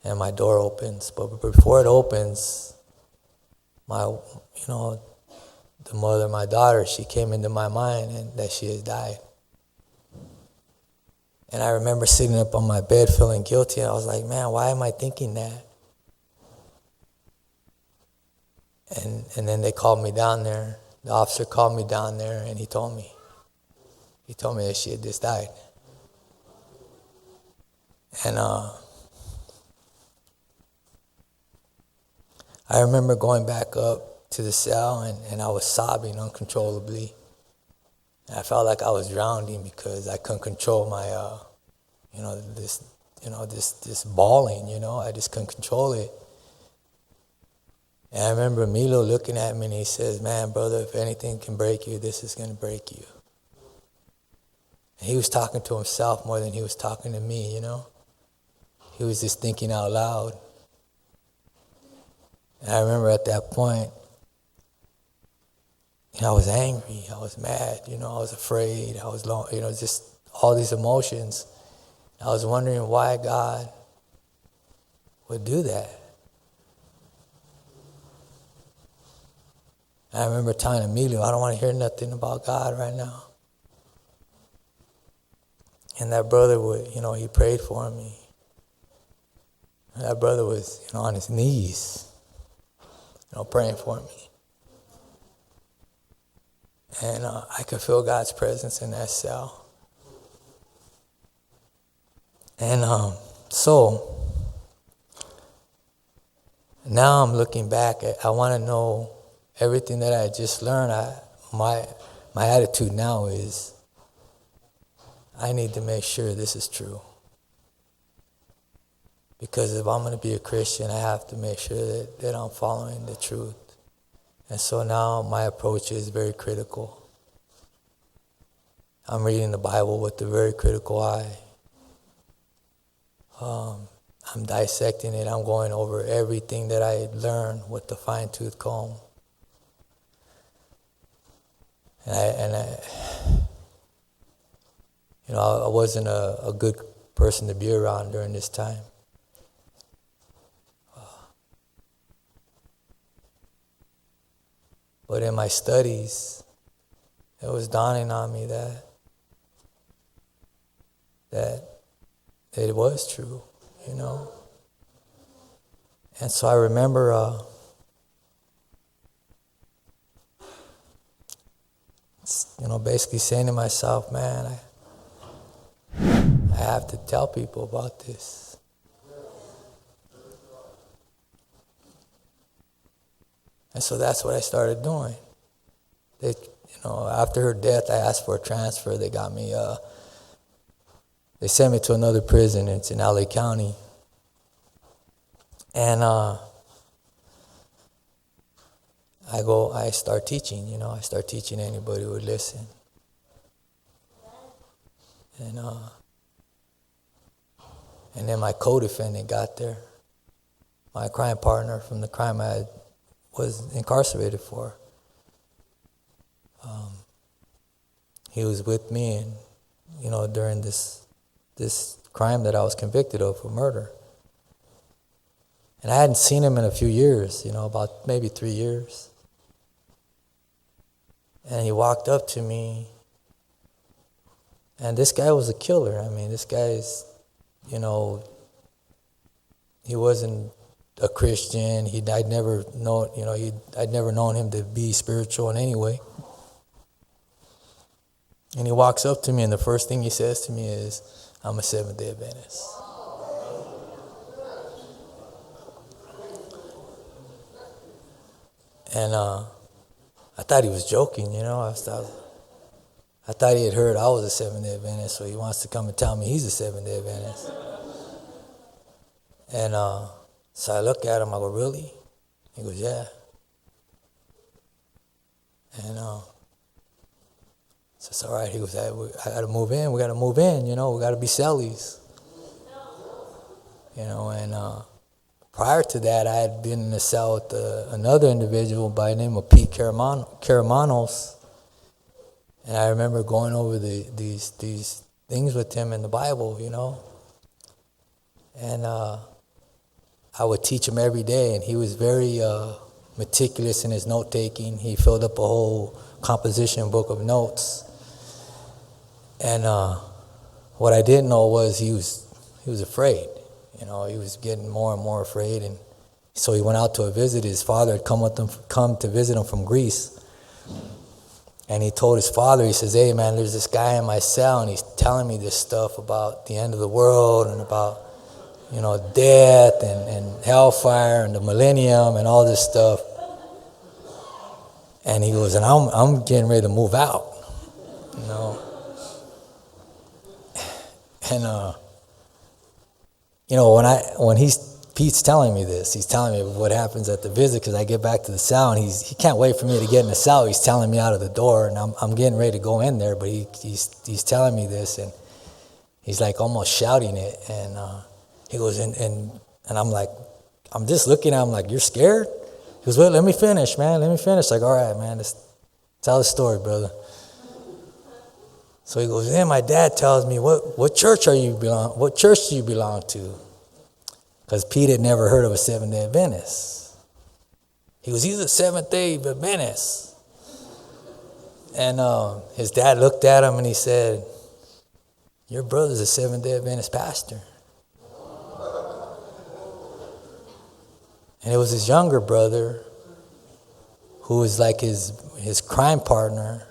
and my door opens. But before it opens, the mother of my daughter, she came into my mind and that she has died. And I remember sitting up on my bed feeling guilty, and I was like, man, why am I thinking that? And then they called me down there. The officer called me down there, and he told me that she had just died. And I remember going back up to the cell, and I was sobbing uncontrollably. And I felt like I was drowning because I couldn't control my, this bawling. I just couldn't control it. And I remember Emilio looking at me, and he says, man, brother, if anything can break you, this is going to break you. And he was talking to himself more than he was talking to me, He was just thinking out loud. And I remember at that point, I was angry, I was mad, I was afraid, I was just all these emotions. I was wondering why God would do that. I remember telling Emilio, I don't want to hear nothing about God right now. And that brother would, he prayed for me. And that brother was, on his knees, praying for me. And I could feel God's presence in that cell. And so now I'm looking back. I want to know everything that I just learned. My attitude now is I need to make sure this is true. Because if I'm going to be a Christian, I have to make sure that I'm following the truth. And so now my approach is very critical. I'm reading the Bible with a very critical eye. I'm dissecting it. I'm going over everything that I learned with the fine-tooth comb. And I wasn't a good person to be around during this time. But in my studies, it was dawning on me that it was true, you know. And so I remember basically saying to myself, man, I have to tell people about this. And so that's what I started doing. After her death, I asked for a transfer. They got me, they sent me to another prison. It's in LA County. And I start teaching, I start teaching anybody who would listen. And then my co-defendant got there, my crime partner from the crime I was incarcerated for. He was with me, and during this crime that I was convicted of for murder. And I hadn't seen him in a few years, about maybe 3 years. And he walked up to me, and this guy was a killer. I mean, this guy's, he wasn't a Christian. I'd never known him to be spiritual in any way. And he walks up to me, and the first thing he says to me is, I'm a Seventh-day Adventist. And I thought he was joking, I thought he had heard I was a Seventh-day Adventist, so he wants to come and tell me he's a Seventh-day Adventist. And so I look at him, I go, really? He goes, yeah. And so it's all right. He goes, I got to move in. We got to move in, we got to be cellies. And prior to that, I had been in a cell with another individual by the name of Pete Caramanos. And I remember going over these things with him in the Bible, And I would teach him every day, and he was very meticulous in his note-taking. He filled up a whole composition book of notes. And what I didn't know was he was afraid. He was getting more and more afraid, and so he went out to a visit. His father had come to visit him from Greece. And he told his father, he says, hey, man, there's this guy in my cell, and he's telling me this stuff about the end of the world and about, death and hellfire and the millennium and all this stuff. And he goes, and I'm getting ready to move out, And, when Pete's telling me this, he's telling me what happens at the visit, because I get back to the cell, and he can't wait for me to get in the cell. He's telling me out of the door, and I'm getting ready to go in there, but he's telling me this, and he's like almost shouting it, and he goes, and I'm like, I'm just looking at him like, you're scared? He goes, well, let me finish, man, let me finish. Like, all right, man, tell the story, brother. So he goes, then my dad tells me, what church do you belong to? Because Pete had never heard of a Seventh-day Adventist. He goes, he's a Seventh-day Adventist. And his dad looked at him and he said, your brother's a Seventh-day Adventist pastor. And it was his younger brother, who was like his crime partner,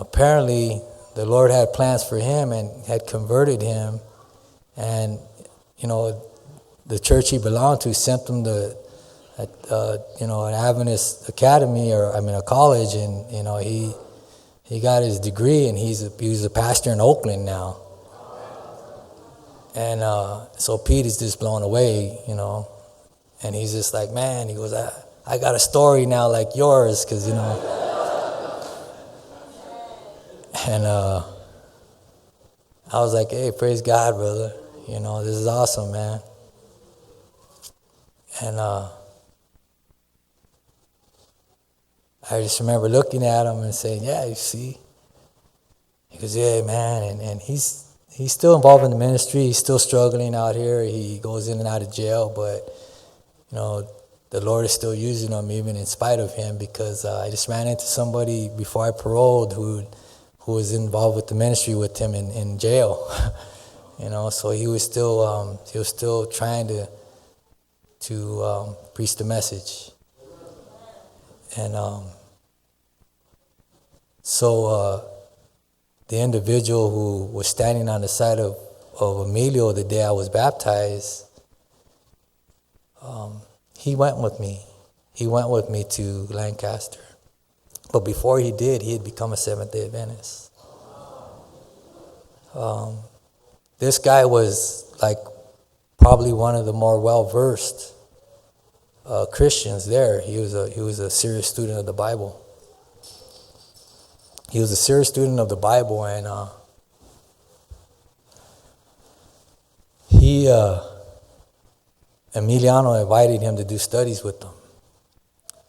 apparently the Lord had plans for him and had converted him, and the church he belonged to sent him to an Adventist academy, or a college, and he got his degree, and he's a pastor in Oakland now. And so Pete is just blown away, and he's just like, man, he goes, I got a story now like yours, because and I was like, hey, praise God, brother, this is awesome, man. And I just remember looking at him and saying, yeah, you see. He goes, yeah, man. And he's still involved in the ministry. He's still struggling out here. He goes in and out of jail. But, the Lord is still using him even in spite of him, because I just ran into somebody before I paroled who was involved with the ministry with him in jail. So he was still trying to preach the message. And so the individual who was standing on the side of Emilio the day I was baptized, he went with me. He went with me to Lancaster. But before he did, he had become a Seventh-day Adventist. This guy was like probably one of the more well-versed Christians there. He was a serious student of the Bible. He was a serious student of the Bible, and Emiliano invited him to do studies with them.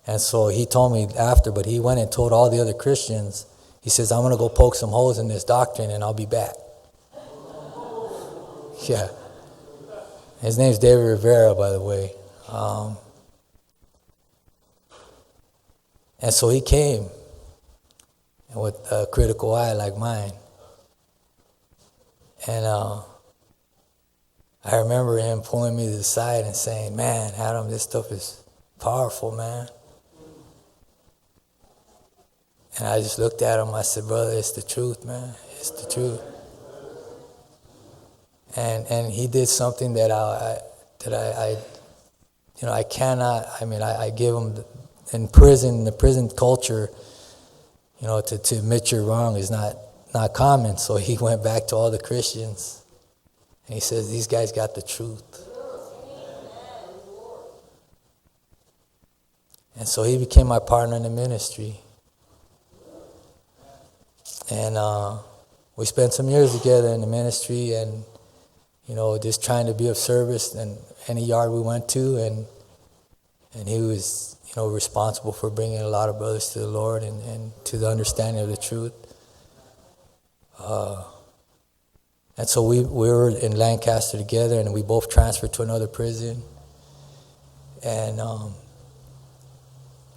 And so he told me after, but he went and told all the other Christians, he says, I'm going to go poke some holes in this doctrine and I'll be back. Yeah. His name's David Rivera, by the way. And so he came with a critical eye like mine. And I remember him pulling me to the side and saying, man, Adam, this stuff is powerful, man. And I just looked at him. I said, brother, it's the truth, man. It's the truth. And he did something that I cannot. I give him in prison. The prison culture, to admit you're wrong is not common. So he went back to all the Christians, and he says, these guys got the truth. And so he became my partner in the ministry. And we spent some years together in the ministry, and just trying to be of service in any yard we went to, and he was responsible for bringing a lot of brothers to the Lord and to the understanding of the truth. And so we were in Lancaster together, and we both transferred to another prison. And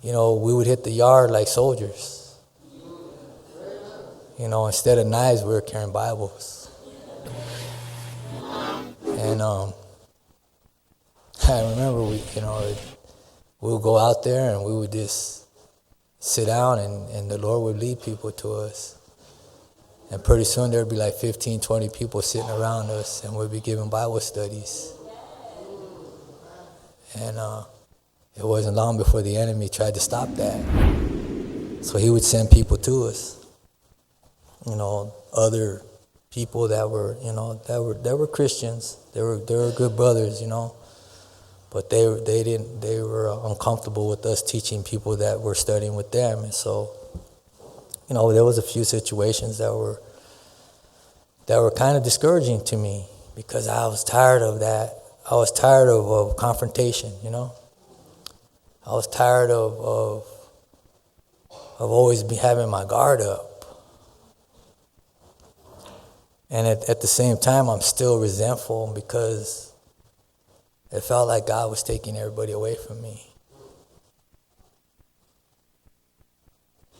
we would hit the yard like soldiers. Instead of knives, we were carrying Bibles. And I remember we would go out there and we would just sit down, and the Lord would lead people to us. And pretty soon there would be like 15, 20 people sitting around us, and we'd be giving Bible studies. And it wasn't long before the enemy tried to stop that. So he would send people to us. Other people that were Christians. They were good brothers, but they were uncomfortable with us teaching people that were studying with them. And so, there was a few situations that were kind of discouraging to me, because I was tired of that. I was tired of confrontation, I was tired of always having my guard up. And at the same time, I'm still resentful, because it felt like God was taking everybody away from me.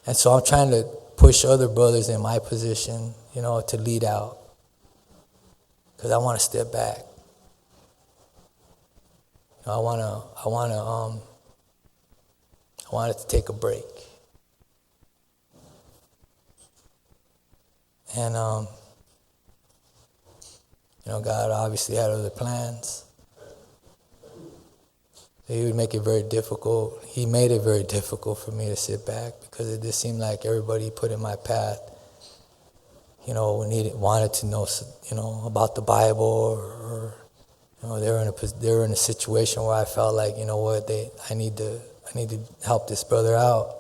And so I'm trying to push other brothers in my position, to lead out, because I want to step back. I wanted to take a break. And, God obviously had other plans. So he would make it very difficult. He made it very difficult for me to sit back because it just seemed like everybody put in my path, wanted to know, about the Bible, or they were in a situation where I felt like, I need to help this brother out.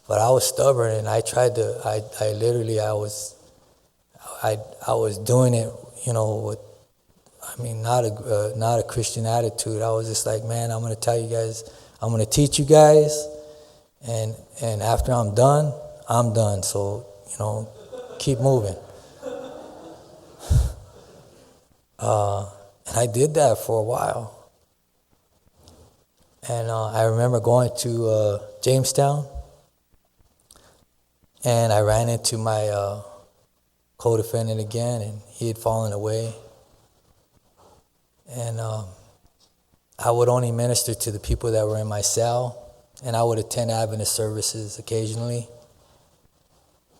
But I was stubborn, and I tried to. I was doing it, with, not a Christian attitude. I was just like, man, I'm going to tell you guys, I'm going to teach you guys, and after I'm done. So, keep moving. And I did that for a while. And I remember going to Jamestown, and I ran into my co-defendant again, and he had fallen away. And I would only minister to the people that were in my cell, and I would attend Adventist services occasionally.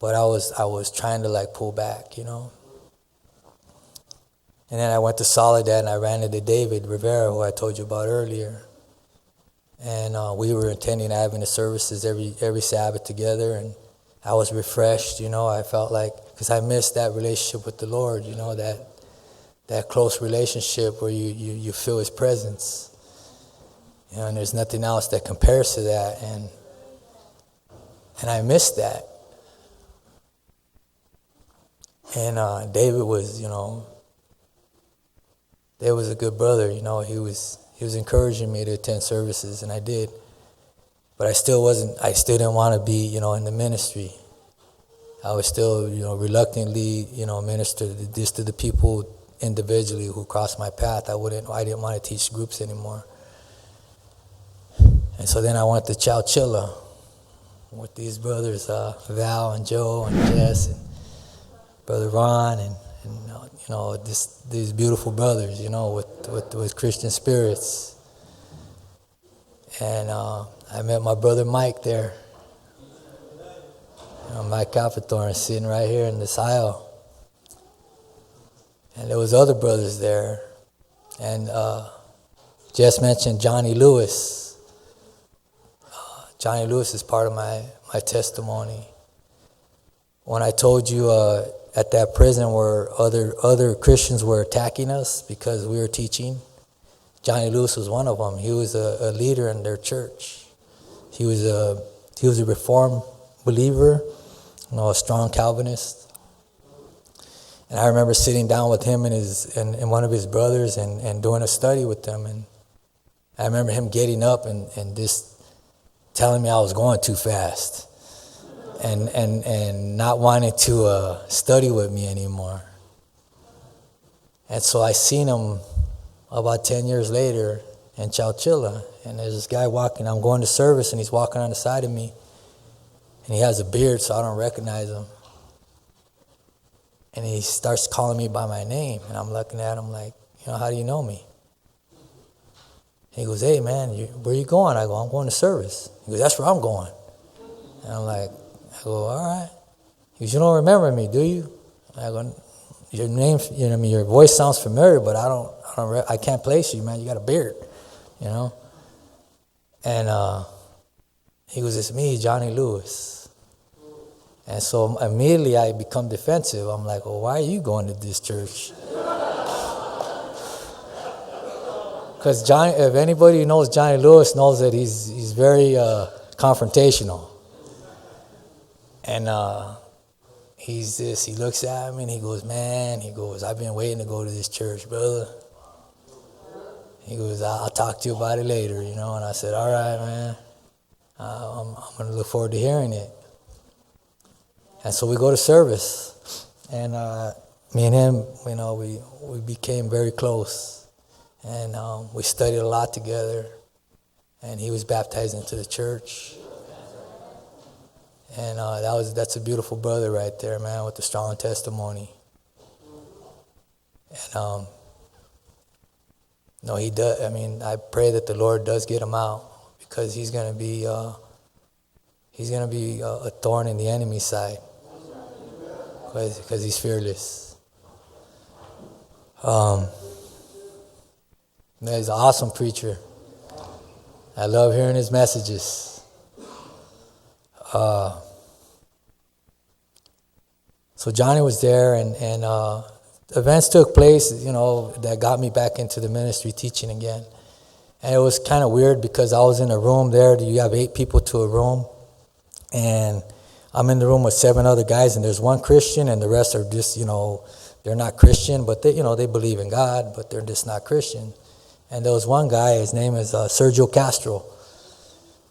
But I was trying to pull back, And then I went to Soledad, and I ran into David Rivera, who I told you about earlier. And we were attending Adventist services every Sabbath together, and I was refreshed, I felt like, because I missed that relationship with the Lord, that close relationship where you feel His presence. And there's nothing else that compares to that, and I missed that. And David was, David was a good brother, he was encouraging me to attend services, and I did. But I still didn't want to be, in the ministry. I was still, reluctantly, minister just to the people individually who crossed my path. I didn't want to teach groups anymore. And so then I went to Chowchilla with these brothers, Val and Joe and Jess and Brother Ron and these beautiful brothers, with Christian spirits. And I met my brother Mike there. Mike Alphathorn sitting right here in this aisle. And there was other brothers there. And Jess mentioned Johnny Lewis. Johnny Lewis is part of my testimony. When I told you at that prison where other Christians were attacking us because we were teaching, Johnny Lewis was one of them. He was a leader in their church. He was a Reformed believer, a strong Calvinist. And I remember sitting down with him and one of his brothers and doing a study with them. And I remember him getting up and just telling me I was going too fast. And not wanting to study with me anymore. And so I seen him about 10 years later in Chowchilla, and there's this guy walking. I'm going to service, and he's walking on the side of me, and he has a beard, so I don't recognize him. And he starts calling me by my name, and I'm looking at him like, how do you know me? He goes, hey, man, where you going? I go, I'm going to service. He goes, that's where I'm going. And I'm like, I go, all right. He goes, you don't remember me, do you? I go, your name, your voice sounds familiar, but I can't place you, man. You got a beard, And he goes, it's me, Johnny Lewis. And so immediately I become defensive. I'm like, well, why are you going to this church? Because if anybody who knows Johnny Lewis knows that he's very confrontational. And he looks at me and he goes, man, I've been waiting to go to this church, brother. He goes, I'll talk to you about it later, And I said, all right, man. I'm going to look forward to hearing it. And so we go to service. And me and him, we became very close. And we studied a lot together. And he was baptized into the church. And that's a beautiful brother right there, man, with a strong testimony. And he does. I pray that the Lord does get him out, because he's going to be he's going to be a thorn in the enemy's side because he's fearless. He's an awesome preacher. I love hearing his messages. So Johnny was there, and events took place, that got me back into the ministry teaching again. And it was kind of weird because I was in a room there. You have 8 people to a room. And I'm in the room with 7 other guys, and there's one Christian, and the rest are just, they're not Christian, but they believe in God, but they're just not Christian. And there was one guy, his name is Sergio Castro.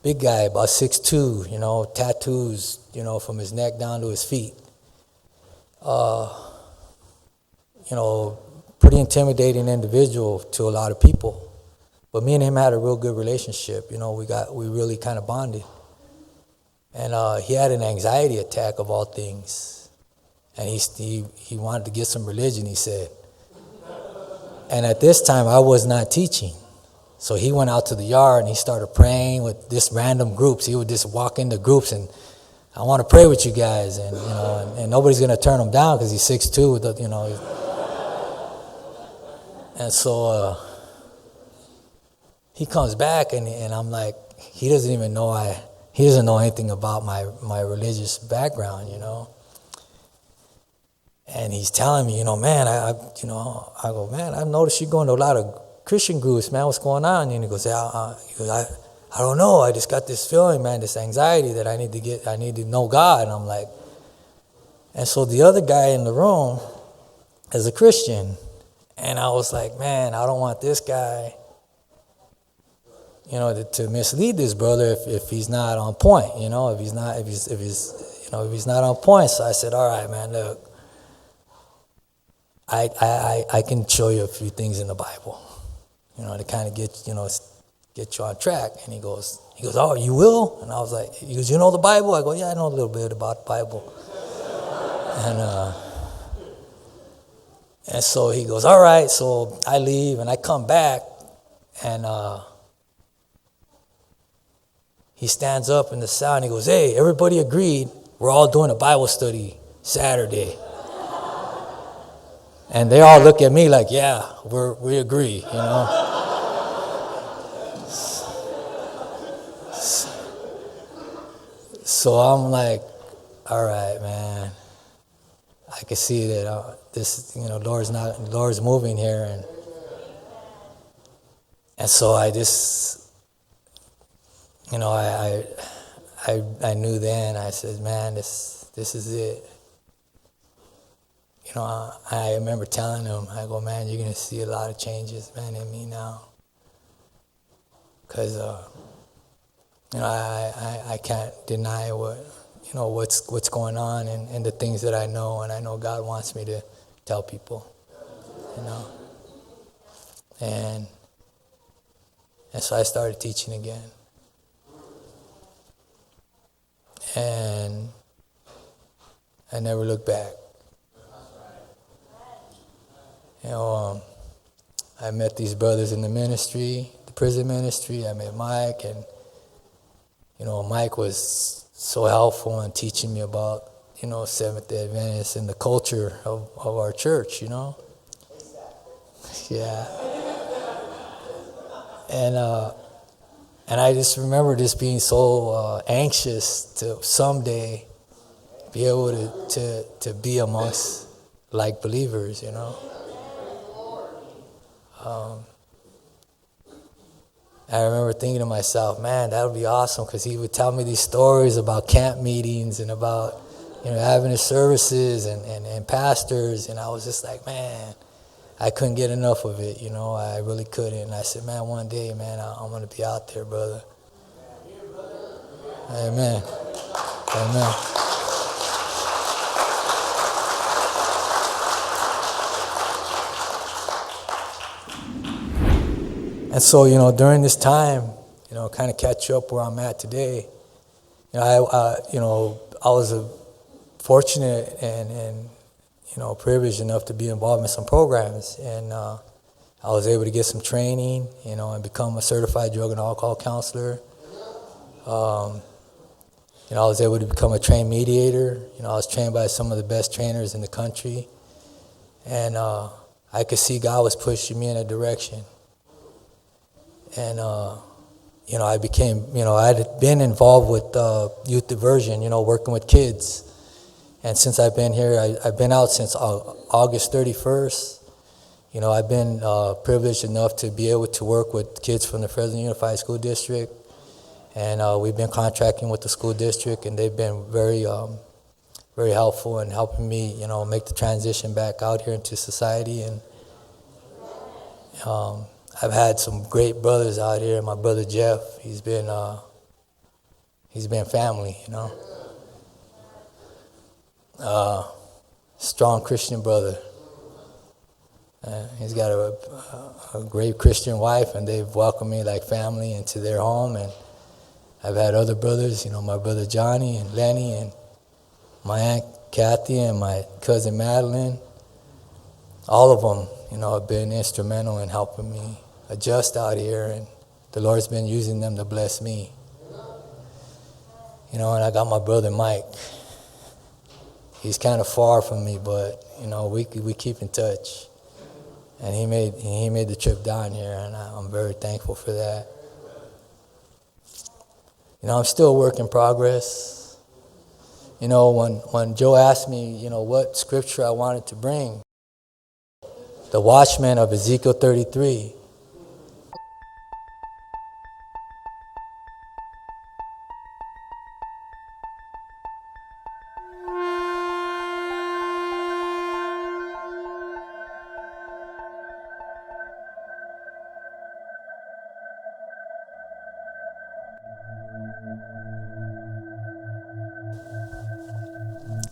Big guy, about 6'2", tattoos, from his neck down to his feet. Pretty intimidating individual to a lot of people. But me and him had a real good relationship. We really kind of bonded. And he had an anxiety attack of all things. And he wanted to get some religion, he said. And at this time, I was not teaching. So he went out to the yard and he started praying with this random groups. He would just walk into groups and, I want to pray with you guys. And, and nobody's going to turn him down because he's 6'2", And so he comes back and I'm like, he doesn't know anything about my religious background, And he's telling me, man, I go, man, I've noticed you going to a lot of Christian groups, man. What's going on? And he goes, I don't know. I just got this feeling, man, this anxiety that I need to know God. And I'm like, and so the other guy in the room is a Christian, and I was like, man, I don't want this guy, to mislead this brother if he's not on point, if he's not on point. So I said, all right, man, look. I can show you a few things in the Bible, to kind of get you on track. And he goes, oh, you will? And I was like, he goes, you know the Bible? I go, yeah, I know a little bit about the Bible. And so he goes, all right. So I leave and I come back, and he stands up in the sound. He goes, hey, everybody agreed. We're all doing a Bible study Saturday. And they all look at me like, yeah, we agree, So I'm like, all right, man. I can see that this, Lord's moving here, and so I just, I knew then. I said, man, this is it. I remember telling him, I go, man, you're going to see a lot of changes, man, in me now. Because, I can't deny what's going on and the things that I know, and I know God wants me to tell people, And so I started teaching again. And I never looked back. I met these brothers in the ministry, the prison ministry. I met Mike, and Mike was so helpful in teaching me about Seventh-day Adventists and the culture of our church. Yeah. And I just remember just being so anxious to someday be able to be amongst like believers, I remember thinking to myself, man, that would be awesome, because he would tell me these stories about camp meetings and about, Adventist services and pastors, and I was just like, man, I couldn't get enough of it, I really couldn't. And I said, man, one day, man, I'm going to be out there, brother. Amen. Amen. And so, during this time, kind of catch up where I'm at today, I was fortunate and privileged enough to be involved in some programs, and I was able to get some training, and become a certified drug and alcohol counselor. I was able to become a trained mediator. I was trained by some of the best trainers in the country. And I could see God was pushing me in a direction. And, I became, I had been involved with youth diversion, working with kids. And since I've been here, I've been out since August 31st. I've been privileged enough to be able to work with kids from the Fresno Unified School District. And we've been contracting with the school district, and they've been very, very helpful in helping me, make the transition back out here into society. And I've had some great brothers out here. My brother Jeff, he's been family, Strong Christian brother. He's got a great Christian wife, and they've welcomed me like family into their home. And I've had other brothers, my brother Johnny and Lenny, and my Aunt Kathy and my cousin Madeline. All of them, have been instrumental in helping me adjust out here, and the Lord's been using them to bless me. And I got my brother Mike. He's kind of far from me, but we keep in touch. And he made the trip down here, and I'm very thankful for that. I'm still a work in progress. When Joe asked me, what scripture I wanted to bring, the Watchman of Ezekiel 33.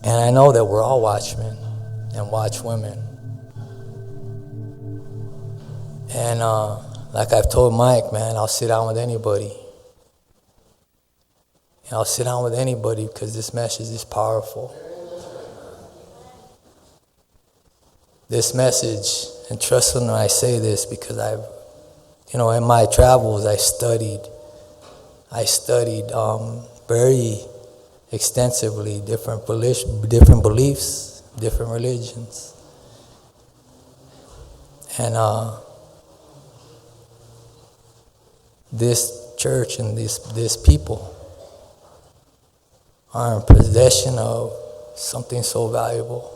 And I know that we're all watchmen and watchwomen. And like I've told Mike, man, I'll sit down with anybody. I'll sit down with anybody because this message is powerful. This message, and trust me when I say this, because I've, in my travels, I studied very extensively different beliefs, different religions. And this church and this people are in possession of something so valuable.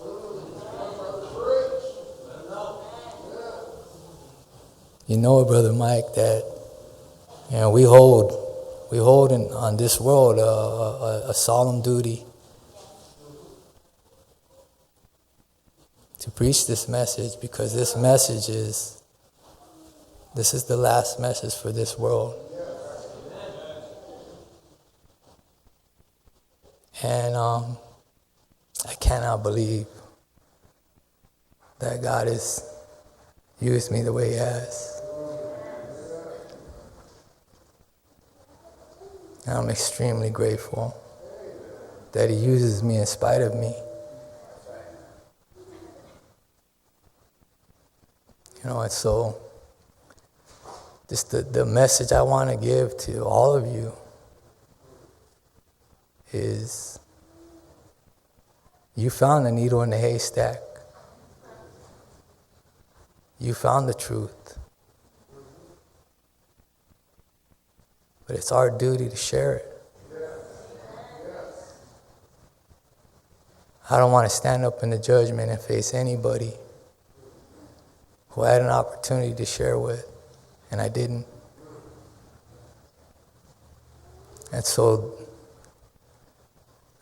Brother Mike, that we hold on this world a solemn duty to preach this message, because this is the last message for this world. And I cannot believe that God has used me the way He has. And I'm extremely grateful that He uses me in spite of me. And so just the message I want to give to all of you is, you found the needle in the haystack. You found the truth. But it's our duty to share it. I don't want to stand up in the judgment and face anybody who I had an opportunity to share with, and I didn't. And so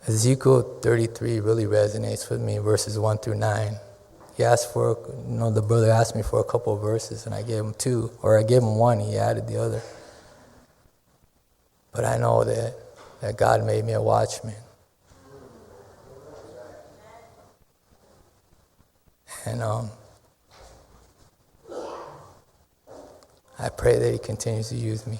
Ezekiel 33 really resonates with me, verses 1 through 9. He asked for, the brother asked me for a couple of verses, and I gave him 2, or I gave him 1, he added the other. But I know that God made me a watchman. And I pray that He continues to use me.